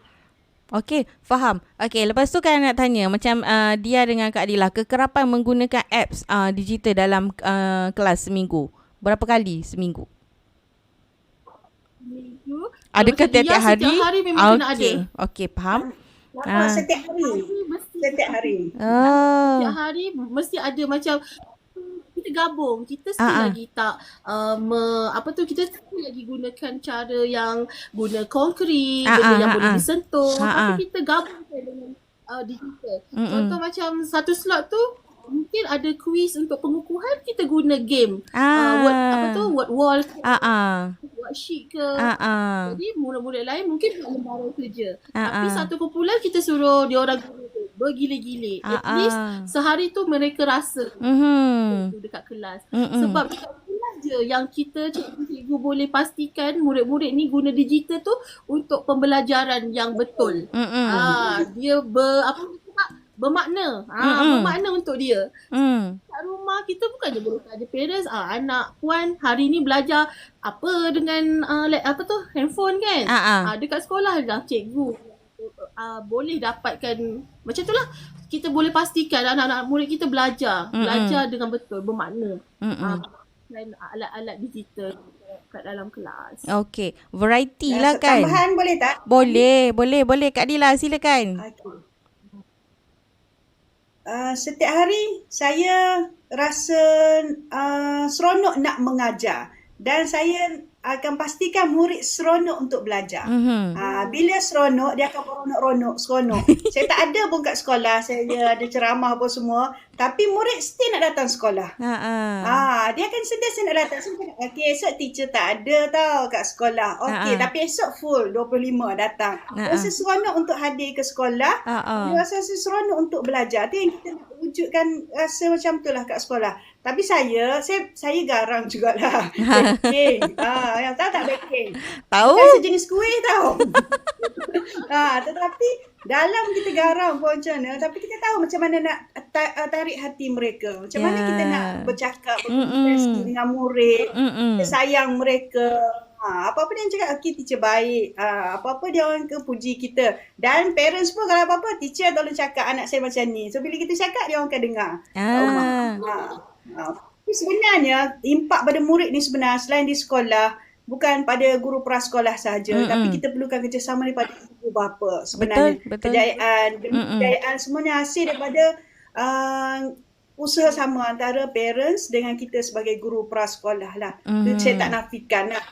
Okey, faham. Okey, lepas tu kan nak tanya macam dia dengan Kak Adila, kekerapan menggunakan apps digital dalam kelas seminggu. Berapa kali seminggu? Adakah tiap-tiap hari? Setiap hari memang kena ada. Okey, faham. Setiap hari. Setiap hari mesti ada. Macam kita gabung. Kita still lagi tak kita still lagi gunakan cara yang guna konkret, benda yang boleh disentuh. Tapi kita gabungkan dengan digital. Contoh macam satu slot tu mungkin ada quiz untuk pengukuhan, kita guna game. Word wall, worksheet ke. Jadi murid-murid lain mungkin buat lembaran kerja. Tapi satu kumpulan kita suruh dia orang bergila-gila. At least sehari tu mereka rasa dekat kelas. Sebab dekat kelas je yang kita cikgu boleh pastikan murid-murid ni guna digital tu untuk pembelajaran yang betul. Dia bermakna. Bermakna untuk dia. Kat rumah kita bukan je berusaha parents. Anak puan hari ni belajar apa dengan handphone kan. Dekat sekolah dah cikgu boleh dapatkan macam tu lah. Kita boleh pastikan anak-anak murid kita belajar dengan betul, bermakna. Dan alat-alat digital kat dalam kelas. Okey, variety lah kan. Tambahan boleh tak? Boleh Kak Adila, silakan. Setiap hari saya rasa seronok nak mengajar, dan saya akan pastikan murid seronok untuk belajar. Bila seronok, dia akan seronok. Saya tak ada pun kat sekolah, saya ada ceramah apa semua, Tapi murid still nak datang sekolah. Dia akan sentiasa nak datang. So, okay, esok teacher tak ada tau kat sekolah. Okay, tapi esok full 25 datang. Rasa seronok untuk hadir ke sekolah. Dia rasa seronok untuk belajar. Itu yang kita nak wujudkan rasa macam tu lah kat sekolah. Tapi saya garang jugalah. Baking. Yang tahu tak baking? Tahu. Bukan sejenis kuih tau. Tetapi dalam kita garang pun macam mana, tapi kita tahu macam mana nak tarik hati mereka. Macam mana kita nak bercakap, berinteraksi dengan murid, kita sayang mereka. Apa-apa dia cakap, okay, teacher baik. Apa-apa dia orang ke puji kita. Dan parents pun kalau apa-apa, teacher tolong cakap anak saya macam ni. So bila kita cakap, dia orang akan dengar. Sebenarnya, impak pada murid ni sebenarnya selain di sekolah, bukan pada guru prasekolah sahaja, tapi kita perlukan kerjasama daripada ibu bapa sebenarnya. Betul. Kejayaan semuanya hasil daripada usaha sama antara parents dengan kita sebagai guru prasekolah lah. Itu saya tak nafikan lah.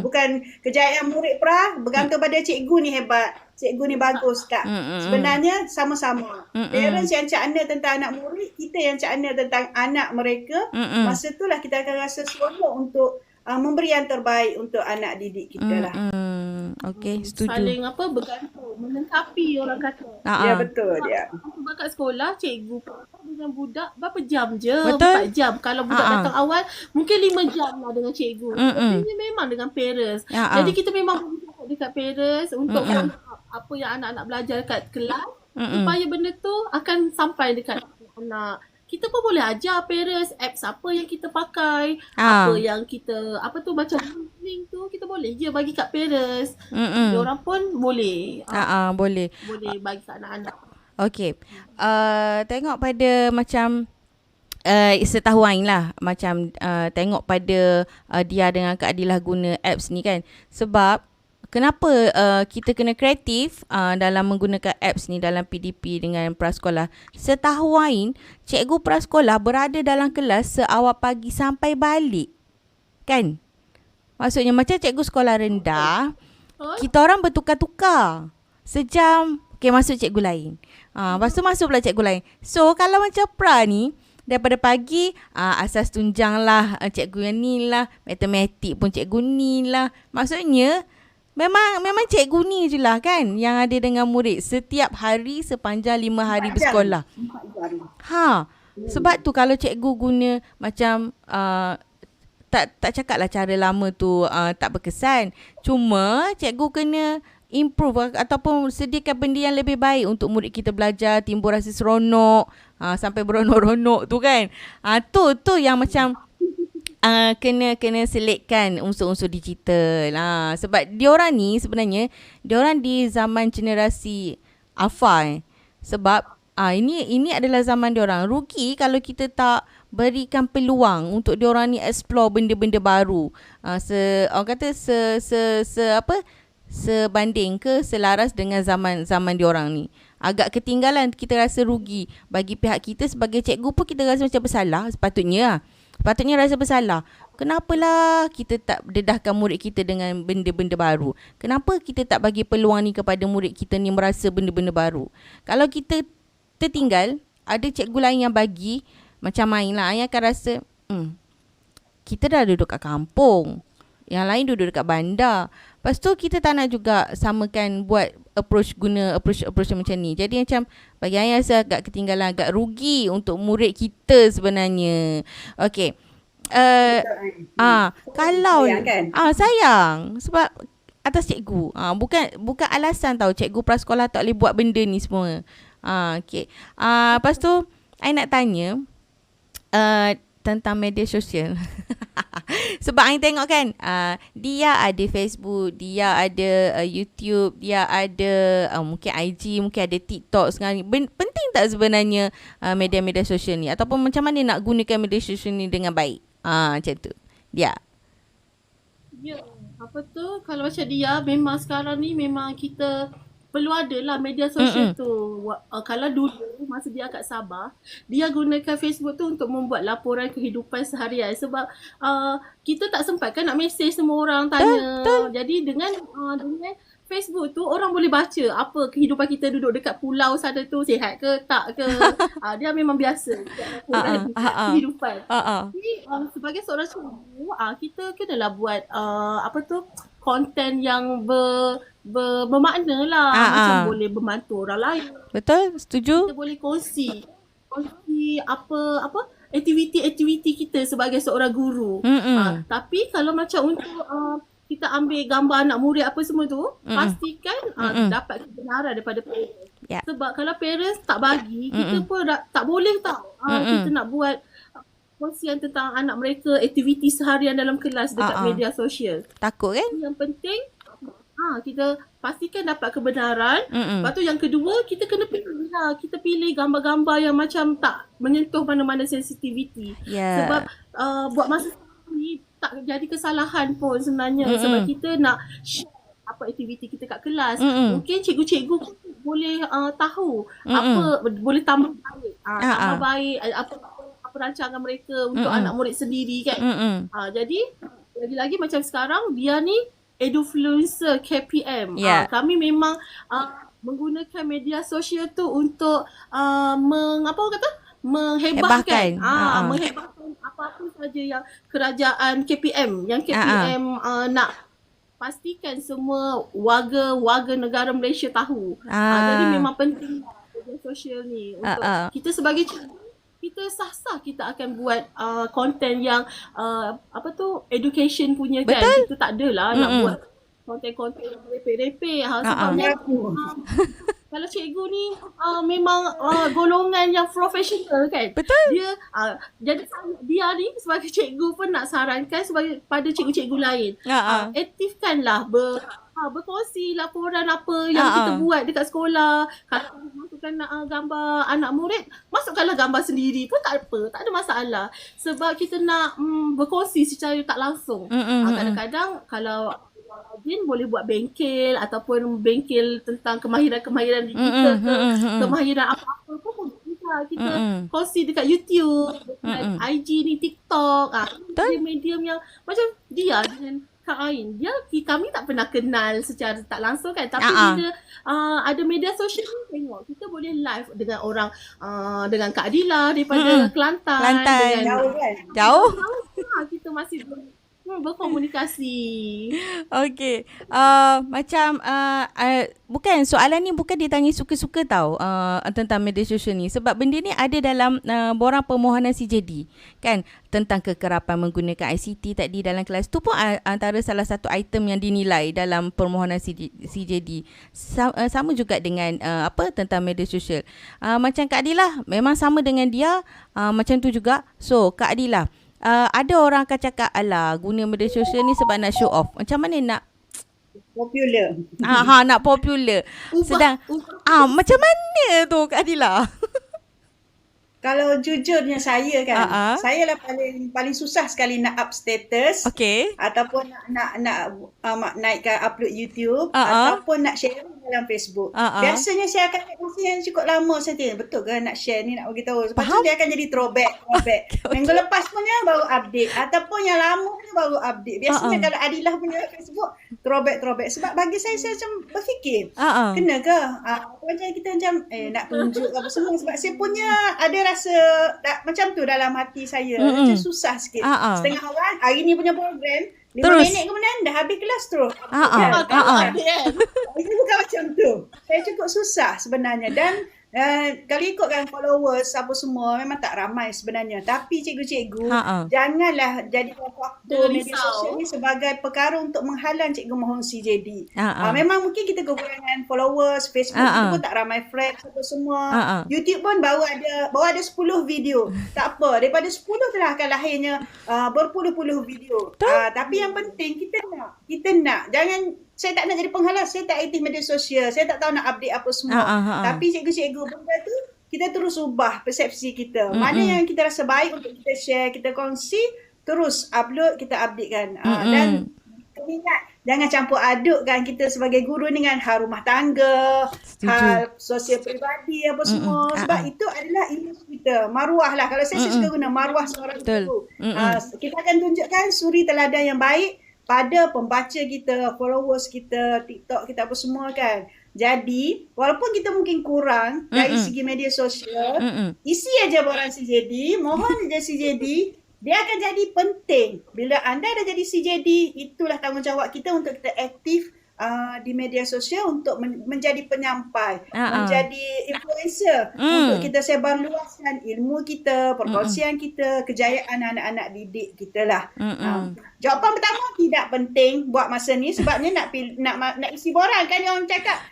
Bukan kejayaan murid pra bergantung pada cikgu ni hebat, cikgu ni bagus tak. Sebenarnya sama-sama. Parents yang cakna tentang anak murid, kita yang cakna tentang anak mereka. Masa itulah kita akan rasa seronok untuk memberi yang terbaik untuk anak didik kita lah. Okey, setuju. Saling bergantung, melengkapi orang kata. Ya, betul dia. Aku kat sekolah, cikgu dengan budak berapa jam je? Betul. 4 jam. Kalau budak datang awal, mungkin 5 jam lah dengan cikgu. Ini memang dengan parents. Jadi kita memang dekat parents untuk apa yang anak-anak belajar kat kelas, supaya benda tu akan sampai dekat anak. Kita pun boleh ajar parents apps apa yang kita pakai, apa yang kita, macam link tu kita boleh je bagi kat parents. Diorang pun boleh. Boleh bagi kat anak-anak. Okey. Tengok pada macam setahuan lah, macam tengok pada Dia dengan Kak Adilah guna apps ni kan. Sebab kenapa kita kena kreatif dalam menggunakan apps ni dalam PDP dengan prasekolah. Setahu Ain, cikgu prasekolah berada dalam kelas seawal pagi sampai balik. Kan? Maksudnya macam cikgu sekolah rendah, kita orang bertukar-tukar. Sejam, masuk cikgu lain. Lepas tu masuk pula cikgu lain. So, kalau macam pra ni, daripada pagi, asas tunjang lah, cikgu yang ni lah, matematik pun cikgu ni lah. Maksudnya, Memang cikgu ni je lah kan yang ada dengan murid setiap hari sepanjang 5 hari bersekolah. Sebab tu kalau cikgu guna macam tak cakap lah cara lama tu tak berkesan. Cuma cikgu kena improve ataupun sediakan benda yang lebih baik untuk murid kita belajar, timbul rasa seronok, sampai beronok-ronok tu kan. Tu yang macam kena selitkan unsur-unsur digital. Sebab diorang ni sebenarnya diorang di zaman generasi alpha. Sebab ini adalah zaman diorang. Rugi kalau kita tak berikan peluang untuk diorang ni explore benda-benda baru. Orang kata sebanding ke selaras dengan zaman diorang ni. Agak ketinggalan, kita rasa rugi. Bagi pihak kita sebagai cikgu pun kita rasa macam bersalah. Sepatutnya rasa bersalah. Kenapalah kita tak dedahkan murid kita dengan benda-benda baru? Kenapa kita tak bagi peluang ni kepada murid kita ni merasa benda-benda baru? Kalau kita tertinggal, ada cikgu lain yang bagi, macam main lah, yang akan rasa, kita dah duduk kat kampung. Yang lain duduk dekat bandar. Lepas tu kita tak nak juga samakan buat approach macam ni. Jadi macam bagi saya rasa agak ketinggalan, agak rugi untuk murid kita sebenarnya. Okey. Kalau sayang sebab atas cikgu. Bukan alasan tau cikgu prasekolah tak boleh buat benda ni semua. Okey. Lepas tu I nak tanya tentang media sosial. Sebab I tengok kan, dia ada Facebook, dia ada YouTube, dia ada mungkin IG, mungkin ada TikTok sekarang ni. Penting tak sebenarnya media-media sosial ni? Ataupun macam mana nak gunakan media sosial ni dengan baik? Macam tu. Dia. Ya, kalau macam dia, memang sekarang ni memang kita perlu ada lah media sosial tu. Kalau dulu masa dia kat Sabah, dia gunakan Facebook tu untuk membuat laporan kehidupan seharian. Sebab kita tak sempat kan nak mesej semua orang tanya. Jadi dengan Facebook tu orang boleh baca apa kehidupan kita duduk dekat pulau sana tu, sihat ke tak ke. Dia memang biasa kehidupan. Jadi sebagai seorang cikgu, kita kenalah buat konten yang bermakna lah. Macam boleh membantu orang lain. Betul, setuju. Kita boleh kongsi apa aktiviti-aktiviti kita sebagai seorang guru. Tapi kalau macam untuk kita ambil gambar anak murid apa semua tu, pastikan dapat kebenaran daripada parents. Sebab kalau parents tak bagi, kita pun tak boleh kita nak buat kongsian tentang anak mereka, aktiviti seharian dalam kelas dekat media sosial. Takut kan? Yang penting kita pastikan dapat kebenaran. Lepas tu yang kedua, kita kena pilih lah. Kita pilih gambar-gambar yang macam tak menyentuh mana-mana sensitiviti. Sebab buat masa ni tak jadi kesalahan pun sebenarnya. Sebab kita nak share apa aktiviti kita kat kelas. Mungkin cikgu-cikgu boleh tahu apa boleh tambah baik. Tambah baik apa rancangan mereka untuk anak murid sendiri kan. Jadi lagi-lagi macam sekarang dia ni Edufluencer KPM. Kami memang menggunakan media sosial tu untuk menghebatkan apa-apa saja yang kerajaan KPM, nak pastikan semua warga negara Malaysia tahu. Jadi memang penting media sosial ni untuk kita sebagai cikgu, kita sah-sah kita akan buat konten yang education punya kan. Kita tak adalah nak buat konten-konten yang repek-repek. Sebabnya kalau cikgu ni memang golongan yang profesional kan. Dia jadi dia ni sebagai cikgu pun nak sarankan pada cikgu-cikgu lain. Aktifkanlah berkongsi laporan apa yang kita buat dekat sekolah. Kalau masukkan gambar anak murid, masukkanlah gambar sendiri pun tak apa, tak ada masalah. Sebab kita nak berkongsi secara tak langsung. Kadang-kadang kalau Din boleh buat bengkel ataupun bengkel tentang kemahiran-kemahiran kita ke kemahiran apa-apa pun kita kongsi dekat YouTube, dekat IG ni, TikTok. Medium yang macam dia dengan Kak Ain, kami tak pernah kenal secara tak langsung kan, tapi bila ada media sosial ni, tengok kita boleh live dengan orang, dengan Kak Adila daripada Kelantan. Jauh kan? Jauh? Kita masih berkomunikasi. Okey. Macam bukan soalan ni bukan ditanya suka-suka tau tentang media sosial ni, sebab benda ni ada dalam borang permohonan CJD kan, tentang kekerapan menggunakan ICT tadi dalam kelas tu pun antara salah satu item yang dinilai dalam permohonan CJD. Sama juga dengan tentang media sosial. Macam Kak Adilah memang sama dengan dia, macam tu juga. So Kak Adilah, ada orang akan cakap, alah guna media sosial ni sebab nak show off. Macam mana nak popular? Nak popular. Sedang macam mana tu Kak Adila? Kalau jujurnya saya kan, saya lah paling susah sekali nak up status. Ataupun nak naikkan upload YouTube, ataupun nak share dalam Facebook. Biasanya saya akan masa yang cukup lama saya tengok, betul ke nak share ni, nak bagi tahu. Lepas tu dia akan jadi throwback. Minggu lepas punya baru update, ataupun yang lama punya baru update. Biasanya kalau Adilah punya Facebook throwback. Sebab bagi saya macam berfikir, kena ke macam kita macam nak tunjuk apa semua. Sebab saya punya ada rasa macam tu dalam hati saya. Macam susah sikit. Setengah orang hari ni punya program 5 minit kemudian dah habis kelas terus. Itu bukan macam tu. Saya cukup susah sebenarnya. Dan kalau ikutkan followers apa semua memang tak ramai sebenarnya. Tapi cikgu-cikgu janganlah jadikan faktor media sosial ni sebagai perkara untuk menghalang cikgu mohon CJD. Memang mungkin kita kekurangan followers, Facebook kita pun tak ramai friends apa semua. YouTube pun baru ada 10 video. Tak apa, daripada 10 telah akan lahirnya berpuluh-puluh video. Tapi yang penting kita nak jangan. Saya tak nak jadi penghalang, saya tak aktif media sosial, saya tak tahu nak update apa semua. Tapi cikgu-cikgu benda tu, kita terus ubah persepsi kita. Mana yang kita rasa baik untuk kita share, kita kongsi, terus upload, kita update kan. Dan ingat, jangan campur adukkan kita sebagai guru dengan hal rumah tangga, hal sosial peribadi apa semua. Sebab itu adalah imej kita, maruah lah. Kalau saya suka guna maruah seorang guru. Kita akan tunjukkan suri teladan yang baik, pada pembaca kita, followers kita, TikTok kita apa semua kan. Jadi, walaupun kita mungkin kurang dari segi media sosial, isi aja borang CJD, mohon aja CJD, dia akan jadi penting. Bila anda dah jadi CJD, itulah tanggungjawab kita untuk kita aktif di media sosial untuk menjadi penyampai, menjadi influencer, untuk kita sebarluaskan ilmu kita, perkongsian kita, kejayaan anak-anak didik kita lah. Jawapan pertama tidak penting buat masa ni sebabnya nak isi borang kan orang cakap.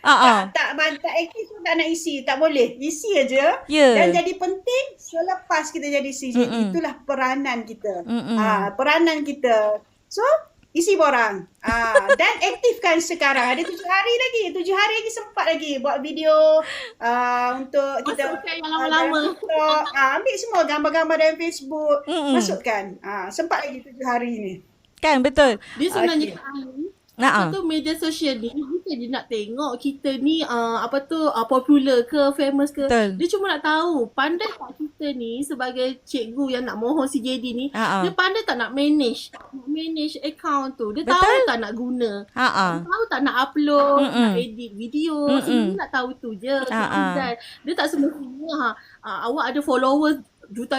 Tak aktif pun tak nak isi, tak boleh. Isi aja. Dan jadi penting selepas kita jadi CJD. Itulah peranan kita. Peranan kita. So, isi borang. Dan aktifkan sekarang. Ada 7 hari lagi. 7 hari lagi sempat lagi buat video untuk kita masukkan yang lama-lama. Ambil semua gambar-gambar dari Facebook. Masukkan. Sempat lagi 7 hari ni. Kan, betul. Dia sebenarnya satu media sosial ni bukan dia nak tengok kita ni popular ke, famous ke. Betul. Dia cuma nak tahu pandai tak kita ni sebagai cikgu yang nak mohon CJD ni, dia pandai tak nak manage account tu. Dia tahu tak nak guna. Dia tahu tak nak upload, nak edit video. Dia nak tahu tu je. Dia tak semestinya awak ada followers juta.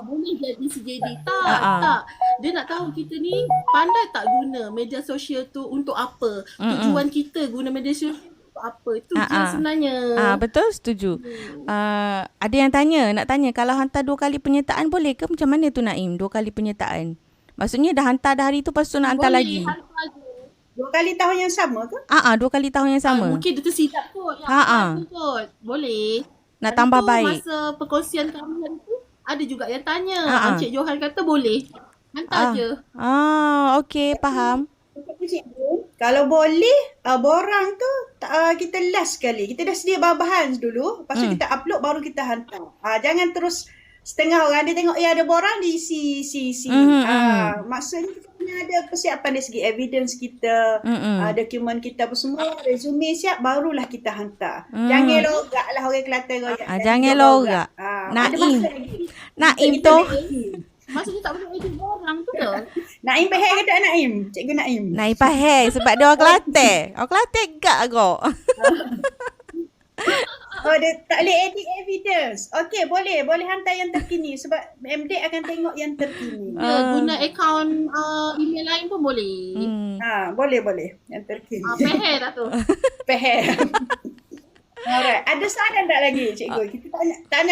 Boleh jadi CJD. Tak. Dia nak tahu kita ni pandai tak guna media sosial tu untuk apa. Tujuan kita guna media sosial untuk apa. Itu je sebenarnya. Betul, setuju. Ada yang nak tanya kalau hantar 2 kali penyertaan boleh ke? Macam mana tu Naim 2 kali penyertaan? Maksudnya dah hantar dah hari tu lepas tu nak hantar boleh, lagi? Hantar lagi. 2 kali tahun yang sama ke? 2 kali tahun yang sama. Mungkin dia tersilap kot. Boleh. Nak tambah baik. Masa perkongsian kami tu ada juga yang tanya. Encik Johan kata boleh. Hantar je. Okey, faham. Kalau boleh, borang tu kita last sekali. Kita dah sedia bahan dulu. Lepas tu kita upload baru kita hantar. Jangan terus setengah orang dia tengok ada borang dia isi. Maksudnya kita kena ada persiapan dari segi evidence kita, dokumen kita apa semua, resume siap barulah kita hantar. Jangan logak lah orang Kelantan royak. Jangan logak. Naim tu. Maksudnya tak boleh edit borang tu ke? Naim pahal ke tak Naim? Cikgu Naim. Naim pahal sebab dia orang Kelantan. Orang Kelantan gak agak. Dia tak boleh edit evidence. Okey, boleh hantar yang terkini sebab MD akan tengok yang terkini. Guna akaun email lain pun boleh. Boleh yang terkini. Pehel dah tu. Pehel. Alright, ada soalan tak lagi cikgu? Kita tak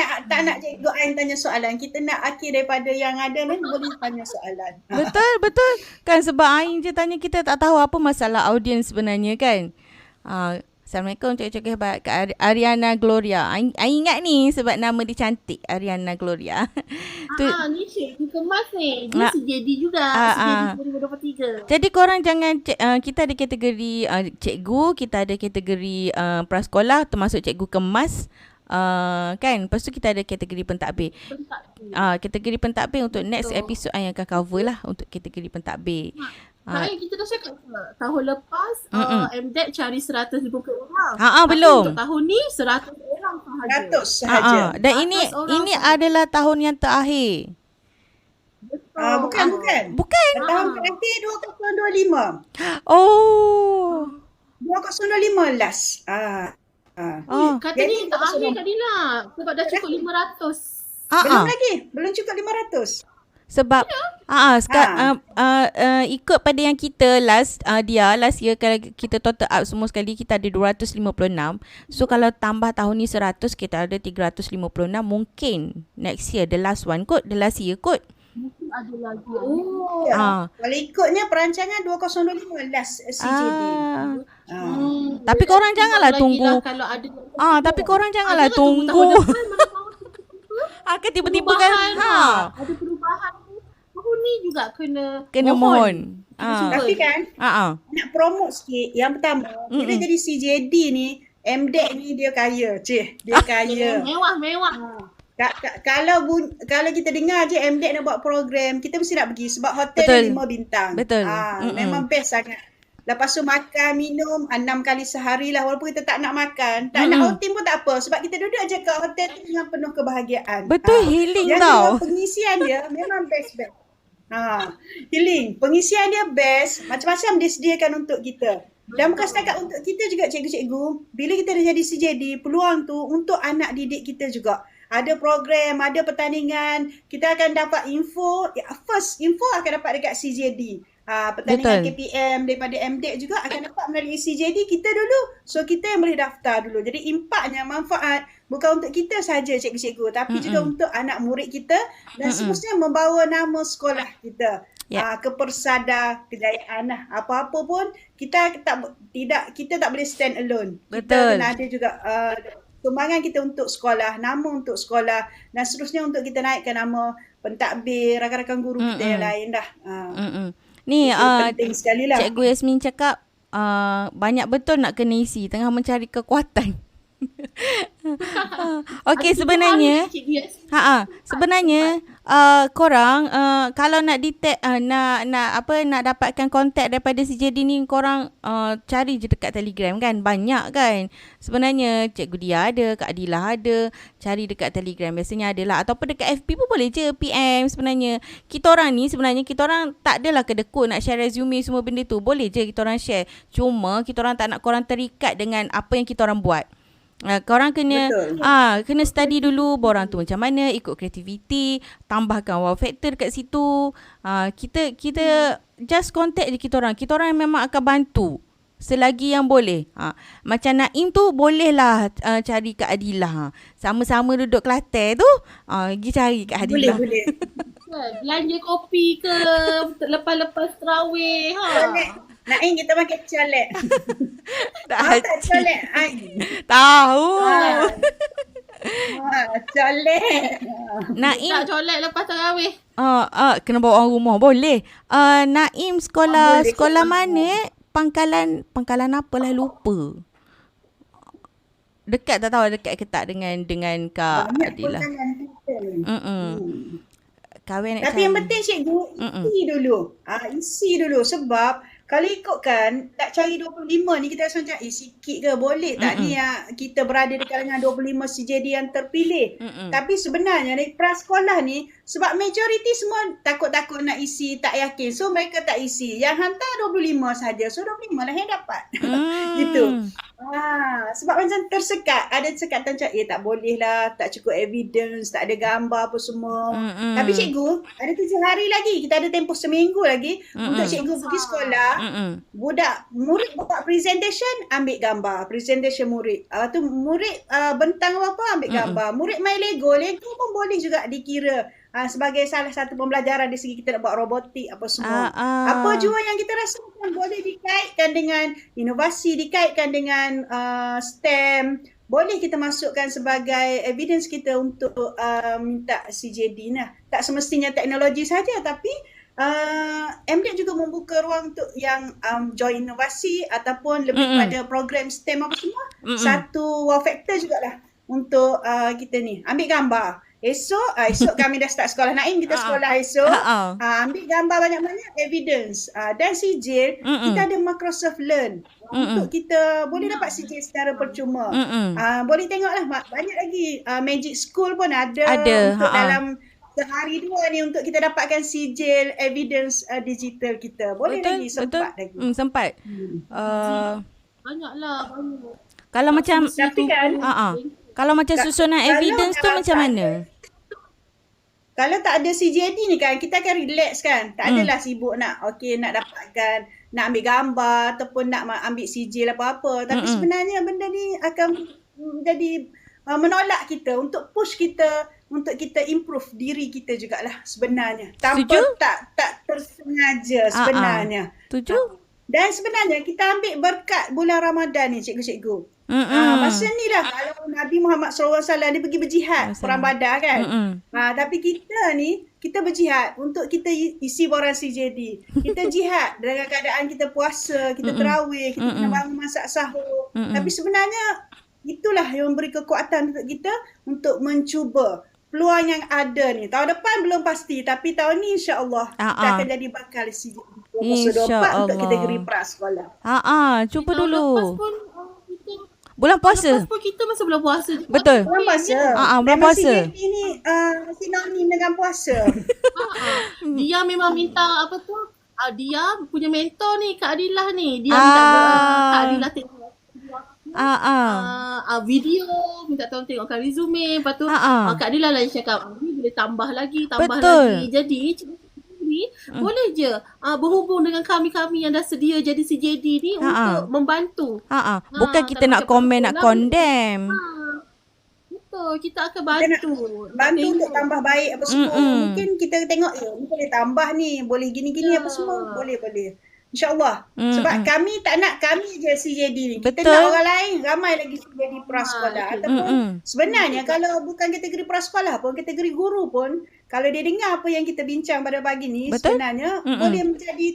nak cikgu Ain tanya soalan. Kita nak akhir daripada yang ada ni boleh tanya soalan. Betul. Kan sebab Ain je tanya kita tak tahu apa masalah audiens sebenarnya kan. Assalamualaikum, cakap hebat Kak Ariana Gloria. Ain ingat ni sebab nama dia cantik, Ariana Gloria. Ni cikgu kemas ni. Dia CJD juga. CJD 2023. Jadi korang jangan, kita ada kategori cikgu, kita ada kategori prasekolah termasuk cikgu kemas. Kan. Lepas tu kita ada kategori pentadbir. Kategori pentadbir untuk next episode yang akan cover lah untuk kategori pentadbir. Kita dah cakap tahun lepas MDEC cari 150 orang. Belum. Untuk tahun ni 100 orang sahaja. 100 sahaja. Dan ini adalah tahun yang terakhir. Bukan. Tahun terakhir 2025. 2025 last. Katanya terakhir Kak Dina. Sebab dah cukup 500. Belum cukup 500. Sebab ikut pada yang kita last year kalau kita total up semua sekali kita ada 256. So kalau tambah tahun ni 100 kita ada 356. Mungkin next year the last year kot. Mungkin ada lagi. Kalau ikutnya perancangan 2025 last CJD. Tapi korang janganlah tunggu. Tapi korang janganlah tunggu. Kan tiba-tiba kan ada perubahan tu. Tahun ni juga kena mohon. Tapi kan nak promote sikit. Yang pertama, kita jadi CJD ni, MDEC ni dia kaya. Dia kaya. Mewah. Kalau kita dengar je MDEC nak buat program, kita mesti nak pergi sebab hotel dia 5 bintang. Betul. Memang best sangat. Lepas tu makan, minum 6 kali sehari lah. Walaupun kita tak nak makan, tak nak outing pun tak apa. Sebab kita duduk je kat hotel tu dengan penuh kebahagiaan. Betul, healing yang tau. Yang pengisian dia memang best. Healing. Pengisian dia best. Macam-macam dia sediakan untuk kita. Dan bukan setakat untuk kita juga cikgu-cikgu. Bila kita dah jadi CJD, peluang tu untuk anak didik kita juga. Ada program, ada pertandingan. Kita akan dapat info. First, info akan dapat dekat CJD. Pertandingan KPM daripada MDEC juga akan dapat melalui CJD kita dulu. So, kita yang boleh daftar dulu. Jadi, impaknya, manfaat bukan untuk kita saja cikgu-cikgu. Tapi juga untuk anak murid kita. Dan seterusnya membawa nama sekolah kita. Ke persada kejayaan lah. Apa-apa pun kita tak boleh stand alone. Kita kena ada juga sumbangan kita untuk sekolah, nama untuk sekolah dan seterusnya untuk kita naikkan nama pentadbir, rakan-rakan guru kita yang lain dah. Ni penting sekali lah. Cikgu Yasmin cakap banyak betul nak kena isi tengah mencari kekuatan. Okey, sebenarnya sebenarnya korang kalau nak detect nak dapatkan kontak daripada CJD ni, korang cari je dekat Telegram kan, banyak kan. Sebenarnya Cikgu Dia ada, Kak Adilah ada, cari dekat Telegram biasanya adalah, ataupun dekat FB pun boleh je PM. Sebenarnya kita orang tak adalah kedekut nak share resume semua benda tu, boleh je kita orang share. Cuma kita orang tak nak korang terikat dengan apa yang kita orang buat. Korang kena kena study dulu borang tu macam mana, ikut kreativiti, tambahkan wow factor kat situ. Kita just contact je kita orang memang akan bantu selagi yang boleh. Macam Naim tu bolehlah cari Kak Adilah. Sama-sama duduk Kelantan tu, pergi cari Kak Adilah. Boleh. Belanja kopi ke lepas-lepas terawih. Naim kita makan colek. Tak colek. Tahu. Colek. Naim tak colek lepas terawih. Kena bawa orang rumah boleh. Naim sekolah mana? Pangkalan apalah lupa. Dekat tak tahu dekat ke tak dengan Kak Adilah. Kahwin tapi yang penting cikgu isi dulu sebab kalau ikutkan nak cari 25 ni kita rasa macam sikit ke, boleh tak ni kita berada di kalangan 25 CJD yang terpilih. Tapi sebenarnya dari prasekolah ni sebab majoriti semua takut-takut nak isi, tak yakin, so mereka tak isi. Yang hantar 25 saja, so 25 lah yang dapat. Gitu. Sebab macam tersekat, ada sekatan macam tak boleh lah, tak cukup evidence, tak ada gambar apa semua. Tapi cikgu ada 7 hari lagi, kita ada tempoh seminggu lagi untuk cikgu pergi sekolah. Murid buat presentation, ambil gambar presentation murid. Tu murid bentang apa ambil gambar. Murid main Lego pun boleh juga dikira sebagai salah satu pembelajaran dari segi kita nak buat robotik apa semua. Apa jua yang kita rasa boleh dikaitkan dengan inovasi, dikaitkan dengan STEM, boleh kita masukkan sebagai evidence kita untuk minta CJD. Tak semestinya teknologi saja, tapi MDEC juga membuka ruang untuk yang join inovasi ataupun lebih pada program STEM apa semua. Satu wow factor jugalah untuk kita ni ambil gambar. Esok kami dah start sekolah Naim, kita sekolah esok. Ambil gambar banyak-banyak evidence. Dan sijil, kita ada Microsoft Learn. Untuk kita boleh dapat sijil secara percuma. Boleh tengoklah banyak lagi. Magic School pun ada untuk dalam sehari 2 ni untuk kita dapatkan sijil evidence digital kita. Boleh lagi, sempat lagi. Sempat. Banyaklah. Kalau macam tapi kan kalau macam susunan evidence tu macam mana? Kalau tak ada CJD ni kan, kita akan relax kan. Tak adalah sibuk nak dapatkan, nak ambil gambar ataupun nak ambil sijil apa-apa. Tapi sebenarnya benda ni akan jadi menolak kita untuk push kita, untuk kita improve diri kita jugalah sebenarnya. Tanpa tak tersengaja sebenarnya. Setuju. Dan sebenarnya kita ambil berkat bulan Ramadan ni cikgu-cikgu. Masa ni lah kalau Nabi Muhammad SAW dia pergi berjihad perang Badar kan. Tapi kita berjihad untuk kita isi borang CJD. Kita jihad dengan keadaan kita puasa, kita terawih, kita kena bangun masak sahur. Tapi sebenarnya itulah yang memberi kekuatan untuk kita untuk mencuba peluang yang ada ni. Tahun depan belum pasti, tapi tahun ni insya-Allah kita akan jadi bakal CJD 2024 untuk kategori prasekolah. Cuba dulu. Bulan puasa. Lepas pun kita masa bulan puasa juga. Betul. Bulan puasa. Bulan Memang puasa. CJD ni sinonim dengan puasa. Dia memang minta apa tu? Dia punya mentor ni Kak Adilah ni. Dia minta Kak Adilah tengok video, minta tolong tengokkan resume. Lepas tu Kak Adilah lah cakap ni boleh tambah lagi. Jadi boleh je berhubung dengan kami-kami yang dah sedia jadi CJD ni untuk membantu. Bukan kita nak komen, nak condemn. Betul, kita akan bantu. Bantu untuk tambah baik apa semua. Mungkin kita tengok ni boleh tambah ni, boleh gini-gini apa semua. Boleh. InsyaAllah. Sebab kami tak nak kami je CJD ni. Kita nak orang lain, ramai lagi CJD prasekolah. Ataupun sebenarnya kalau bukan kategori prasekolah pun, kategori guru pun, kalau dia dengar apa yang kita bincang pada pagi ni, sebenarnya boleh menjadi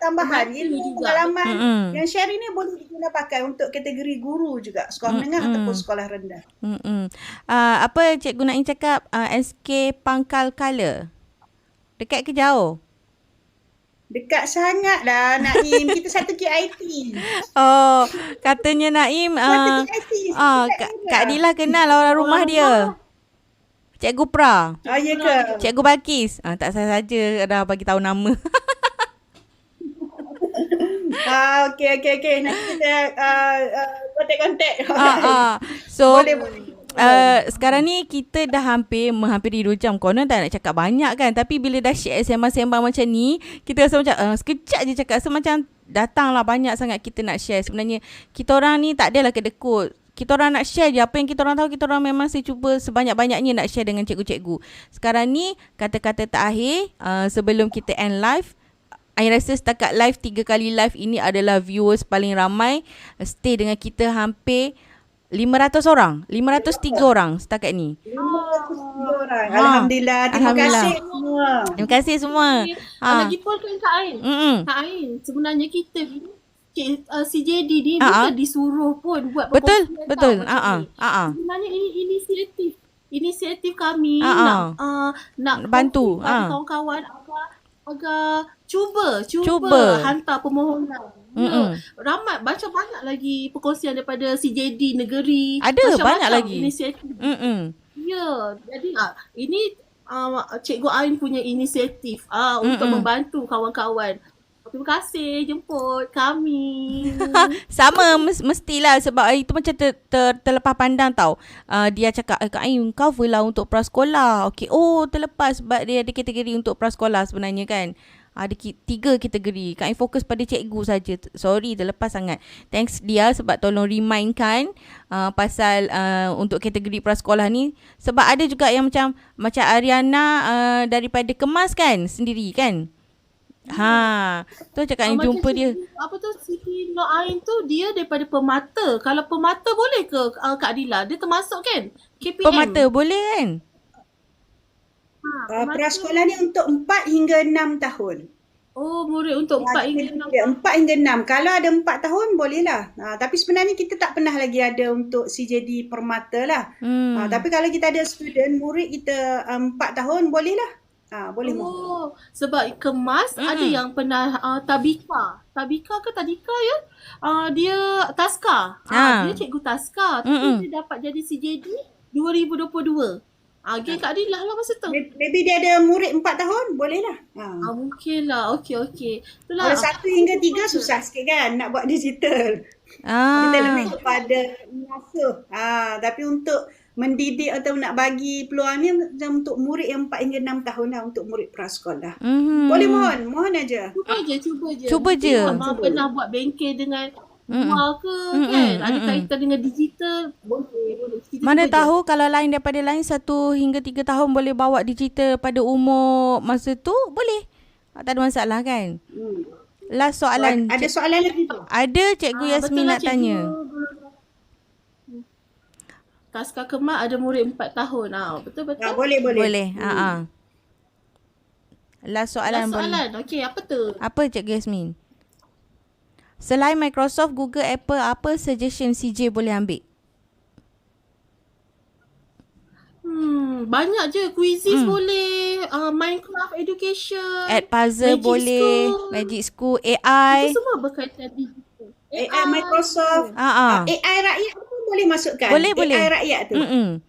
tambahan ilmu, pengalaman. Yang share ini boleh diguna pakai untuk kategori guru juga, sekolah menengah ataupun sekolah rendah. Apa Cikgu Naim cakap, SK Pangkal Kala? Dekat ke jauh? Dekat sangat lah Naim. Kita satu KIT. Oh, katanya Naim Kak Adilah kenal orang rumah dia. Cikgu Pra. Ya ke? Cikgu Balkis. Tak saja dah bagi tahu nama. Okey. Nanti kita kontak-kontak. So boleh. Sekarang ni kita dah menghampiri 2 jam. Konon tak nak cakap banyak kan, tapi bila dah share sembang-sembang macam ni, kita rasa macam sekejap je cakap. So macam datanglah banyak sangat kita nak share. Sebenarnya kita orang ni tak adalah kedekut. Kita orang nak share je apa yang kita orang tahu. Kita orang memang cuba sebanyak-banyaknya nak share dengan cikgu-cikgu. Sekarang ni kata-kata terakhir sebelum kita end live. I rasa setakat live 3 kali live ini adalah viewers paling ramai. Stay dengan kita hampir 500 orang, 503 orang setakat ni. 503 orang. Alhamdulillah. Terima kasih semua. Terima kasih semua. Lagipun kan Kak Ain, sebenarnya kita CJD ni bukan disuruh pun buat perkongsian. Betul. Sebenarnya ini inisiatif kami nak bantu kawan-kawan agar cuba hantar permohonan. Ramai, macam banyak lagi perkongsian daripada CJD negeri. Ada banyak lagi inisiatif. Ya, jadi ini Cikgu Ain punya inisiatif untuk membantu kawan-kawan. Terima kasih jemput kami. Sama mestilah sebab itu macam terlepas pandang tau. Dia cakap Kak Ain cover lah untuk prasekolah. Okay. Oh, terlepas sebab dia ada kategori untuk prasekolah sebenarnya kan. Ada 3 kategori. Kak Ain fokus pada cikgu saja. Sorry, terlepas sangat. Thanks dia sebab tolong remindkan pasal untuk kategori prasekolah ni. Sebab ada juga yang macam Ariana daripada Kemas kan sendiri kan. Tu cakap yang jumpa dia. Apa tu Siti Nur Ain tu dia daripada Permata. Kalau Permata boleh ke Kak Adilah? Dia termasuk kan? KPM. Permata boleh kan? Prasekolah ni untuk 4 hingga 6 tahun. Oh, murid untuk 4 hingga 6. 4 hingga 6. Kalau ada 4 tahun bolehlah. Tapi sebenarnya kita tak pernah lagi ada untuk CJD Permata lah. Tapi kalau kita ada student murid kita 4 tahun bolehlah. Boleh. Sebab Kemas ada yang pernah Tabika ke Tadika ya? Dia Taska. Dia cikgu Taska. Tapi dia dapat jadi CJD 2022. Geng Kak Adilah lah masa tu. Maybe dia ada murid 4 tahun, boleh lah. Mungkin lah. Okey. Kalau 1 hingga 3 susah sikit kan nak buat digital. Kita lebih kepada mengasuh. Tapi untuk mendidik atau nak bagi peluang ni untuk murid yang 4 hingga 6 tahun lah untuk murid prasekolah. Boleh mohon aja. Cuba je. Pernah buat bengkel dengan ke kan? Ada kaitan dengan digital. Boleh. Mana tahu kalau lain daripada lain 1 hingga 3 tahun boleh bawa digital pada umur masa tu boleh. Tak ada masalah kan? Last soalan. Ada soalan lagi tu? Ada Cikgu Yasmin nak tanya. Taska Kemas ada murid 4 tahun. Betul. Boleh. Last soalan. Okey, apa tu? Apa Cikgu Yasmin? Selain Microsoft, Google, Apple, apa suggestion CJ boleh ambil? Banyak je. Quizzes boleh. Minecraft Education. Add puzzle Magic boleh. School. Magic School. AI. Itu semua berkaitan digital. AI Microsoft. AI rakyat pun boleh masukkan. Boleh. AI rakyat tu.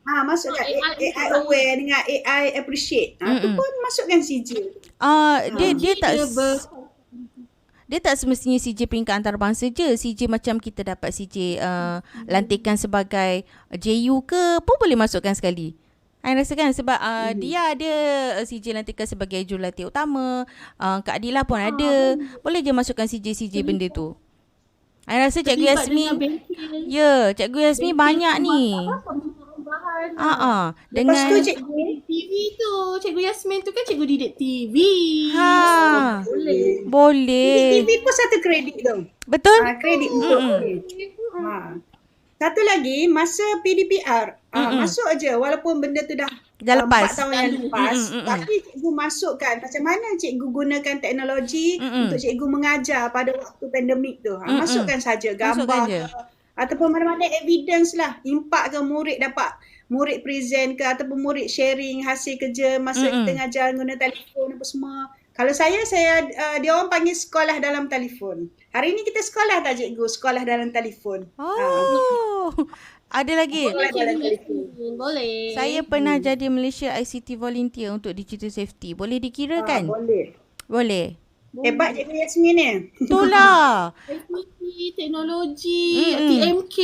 Masukkan AI aware dengan AI appreciate. Tu pun masukkan CJ. Dia tak semestinya CJ peringkat antarabangsa je. CJ macam kita dapat CJ lantikan sebagai JU ke pun boleh masukkan sekali. I rasa kan sebab dia ada CJ lantikan sebagai jurulatih utama. Kak Adila pun ada. Boleh je masukkan CJ benda tu. I rasa Cikgu Yasmin. Ya, Cikgu Yasmin banyak ni. Dengan lepas tu cikgu TV tu, Cikgu Yasmin tu kan cikgu didik TV. Boleh. TV pun satu kredit tu. Betul? Kredit untuk satu lagi masa PDPR masuk aja walaupun benda tu dah lepas 4 tahun yang lepas, tapi cikgu masukkan macam mana cikgu gunakan teknologi untuk cikgu mengajar pada waktu pandemik tu. Masukkan saja gambar ataupun mana-mana evidence lah, impak ke murid dapat, murid present ke ataupun murid sharing hasil kerja masa kita ngajar guna telefon apa semua. Kalau saya dia orang panggil sekolah dalam telefon. Hari ni kita sekolah tak cikgu? Sekolah dalam telefon. Ada lagi? Boleh. Saya pernah jadi Malaysia ICT volunteer untuk digital safety. Boleh dikirakan? Boleh. Hebat Cikgu Yasmin ni. Itulah. ICT, teknologi, TMK,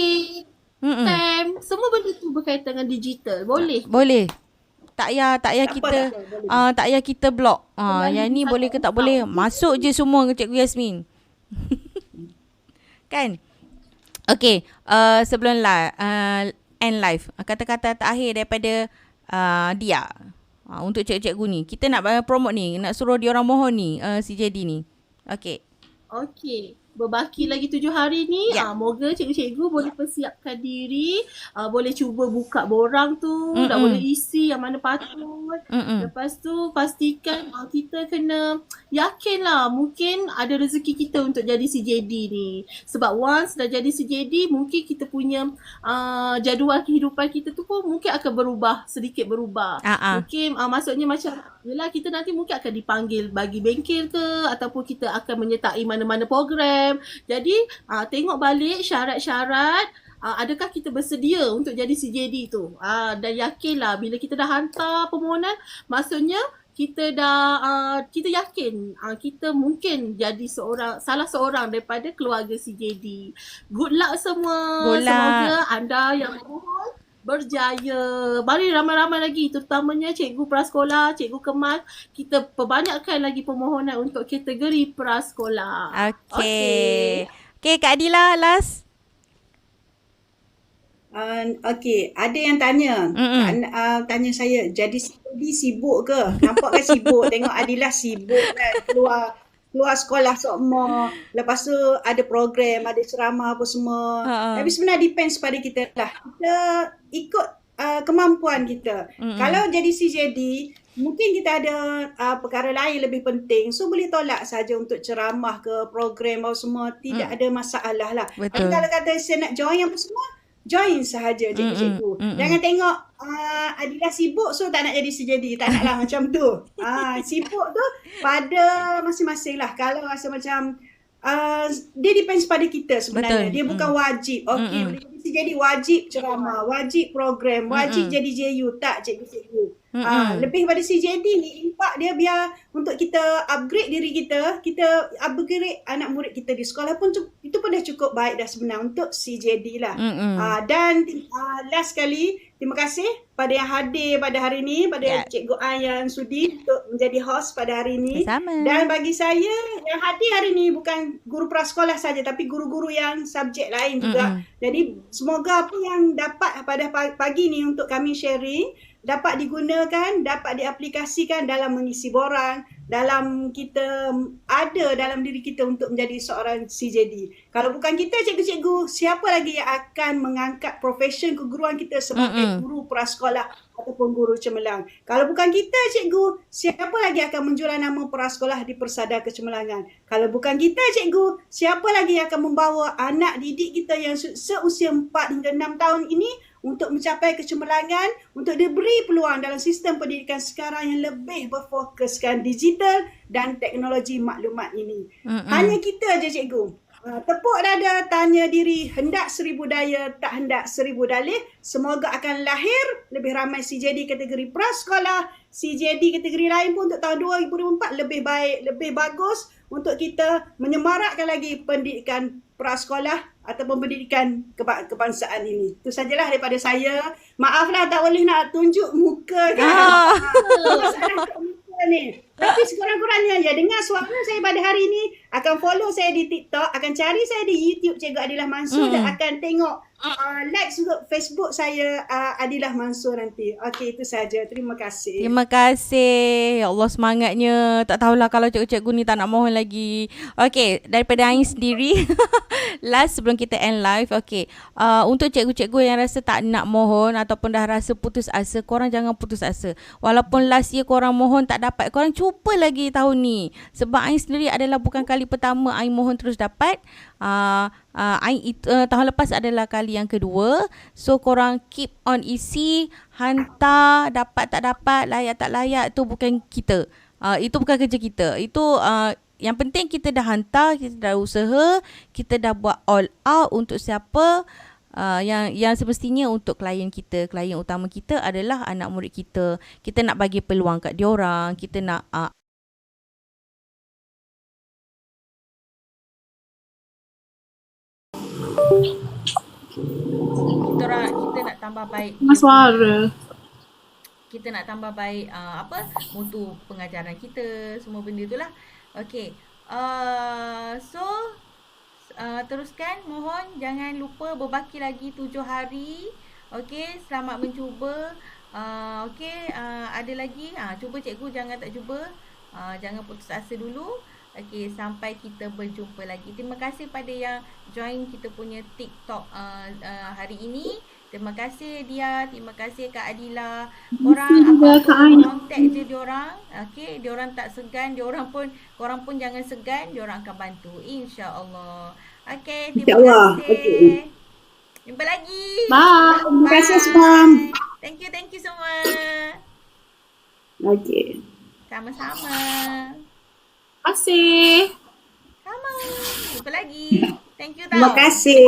TEM, semua benda tu berkaitan dengan digital. Boleh. Tak payah kita block. Yang ni boleh ke tak boleh? Masuk je semua ke Cikgu Yasmin. Kan? Okay, sebelum end live, kata-kata terakhir daripada Dia untuk cikgu-cikgu ni. Kita nak promote ni, nak suruh dia orang mohon ni, CJD ni. Okay. Berbaki lagi 7 hari ni. Moga cikgu-cikgu boleh persiapkan diri, boleh cuba buka borang tu, dah boleh isi yang mana patut. Lepas tu pastikan kita kena yakinlah mungkin ada rezeki kita untuk jadi CJD ni. Sebab once dah jadi CJD, mungkin kita punya jadual kehidupan kita tu pun mungkin akan sedikit berubah. Mungkin maksudnya macam yelah, kita nanti mungkin akan dipanggil bagi bengkel ke ataupun kita akan menyertai mana-mana program. Jadi tengok balik syarat-syarat, adakah kita bersedia untuk jadi CJD tu. Dan yakinlah bila kita dah hantar permohonan, maksudnya kita yakin kita mungkin jadi salah seorang daripada keluarga CJD. Good luck semua. Semoga anda yang mohon berjaya. Mari ramai-ramai lagi, terutamanya cikgu prasekolah, cikgu kemas, kita perbanyakkan lagi permohonan untuk kategori prasekolah. Okay, Kak Adila last. Ada yang tanya. Tanya saya, jadi sibuk ke? Nampak kan sibuk? Tengok Adila sibuk kan, keluar sekolah semua. Lepas tu ada program, ada ceramah apa semua. Tapi sebenarnya depends pada kita lah. Kita ikut kemampuan kita. Kalau jadi CJD, mungkin kita ada perkara lain lebih penting. So boleh tolak saja untuk ceramah ke program apa semua. Tidak ada masalah lah. Tapi kalau kata saya nak join apa semua, join sahaja cikgu-cikgu. Jangan tengok Adila sibuk so tak nak jadi CJD. Tak naklah macam tu. Sibuk tu pada masing-masing lah. Kalau rasa macam dia depends pada kita sebenarnya. Dia bukan wajib. Okey, boleh jadi CJD wajib ceramah, wajib program, wajib jadi JU. Tak cikgu-cikgu. Lebih pada CJD ni, impak dia biar untuk kita upgrade diri kita, kita upgrade anak murid kita di sekolah pun itu pun dah cukup baik dah sebenarnya untuk CJD lah. Dan last sekali, terima kasih pada yang hadir pada hari ni, pada Cikgu An yang sudi untuk menjadi host pada hari ni. Bersama. Dan bagi saya, yang hadir hari ni bukan guru prasekolah saja tapi guru-guru yang subjek lain juga. Jadi semoga apa yang dapat pada pagi ni untuk kami sharing dapat digunakan, dapat diaplikasikan dalam mengisi borang, dalam kita ada dalam diri kita untuk menjadi seorang CJD. Kalau bukan kita cikgu-cikgu, siapa lagi yang akan mengangkat profesion keguruan kita sebagai guru prasekolah ataupun guru cemerlang? Kalau bukan kita cikgu, siapa lagi akan menjual nama prasekolah di Persada Kecemerlangan? Kalau bukan kita cikgu, siapa lagi yang akan membawa anak didik kita yang seusia 4 hingga 6 tahun ini untuk mencapai kecemerlangan, untuk diberi peluang dalam sistem pendidikan sekarang yang lebih berfokuskan digital dan teknologi maklumat ini. Hanya kita je cikgu. Tepuk dada, tanya diri, hendak 1000 daya, tak hendak 1000 dalih. Semoga akan lahir lebih ramai CJD kategori prasekolah, CJD kategori lain pun untuk tahun 2024 lebih baik, lebih bagus untuk kita menyemarakkan lagi pendidikan prasekolah ataupun pendidikan kebangsaan ini. Itu sajalah daripada saya. Maaflah tak boleh nak tunjuk muka kan. Masalah muka ni. Tapi sekurang-kurangnya ya dengar suara saya pada hari ini, akan follow saya di TikTok, akan cari saya di YouTube Cikgu Adilah Mansur dan akan tengok like juga Facebook saya Adilah Mansur nanti. Okey, itu saja. Terima kasih. Terima kasih. Ya Allah semangatnya. Tak tahulah kalau cikgu-cikgu ni tak nak mohon lagi. Okey, daripada Ain sendiri last sebelum kita end live. Okey, untuk cikgu-cikgu yang rasa tak nak mohon ataupun dah rasa putus asa, korang jangan putus asa. Walaupun last year korang mohon tak dapat, korang cuba lagi tahun ni. Sebab Ain sendiri adalah bukan kali pertama Ain mohon terus dapat. Tahun lepas adalah kali yang kedua. So korang keep on isi, hantar, dapat tak dapat, layak tak layak, tu bukan kita. Itu bukan kerja kita. Itu yang penting kita dah hantar, kita dah usaha, kita dah buat all out untuk siapa. Yang semestinya untuk klien kita, klien utama kita adalah anak murid kita. Kita nak bagi peluang kat diorang, kita nak kita nak tambah baik suara. Kita nak tambah baik mutu pengajaran kita, semua benda itulah. Okey. Teruskan, mohon jangan lupa berbaki lagi 7 hari. Okey, selamat mencuba. Okey, ada lagi cuba cikgu, jangan tak cuba. Jangan putus asa dulu. Okey, sampai kita berjumpa lagi. Terima kasih pada yang join kita punya TikTok hari ini. Terima kasih Dia, terima kasih Kak Adila. Korang tag je diorang. Okey, diorang tak segan, korang pun jangan segan, diorang akan bantu insya-Allah. Okey, terima kasih. Okay. Jumpa lagi. Bye. Terima kasih semua. Thank you semua. Okey. Sama-sama. Terima kasih. Sama. Jumpa lagi. Thank you tau. Terima kasih.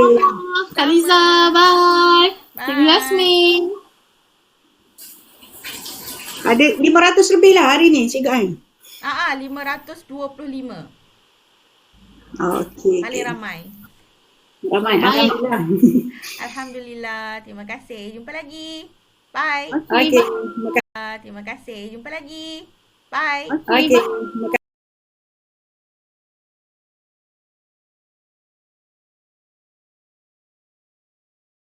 Kak Liza, bye. Cikgu Yasmin. Ada 500 lebih lah hari ni Cikgu Ain. 525. Okey. Paling ramai. Alhamdulillah. Alhamdulillah. Terima kasih. Jumpa lagi. Bye. Okey. Terima kasih. Jumpa lagi. Bye. Okey.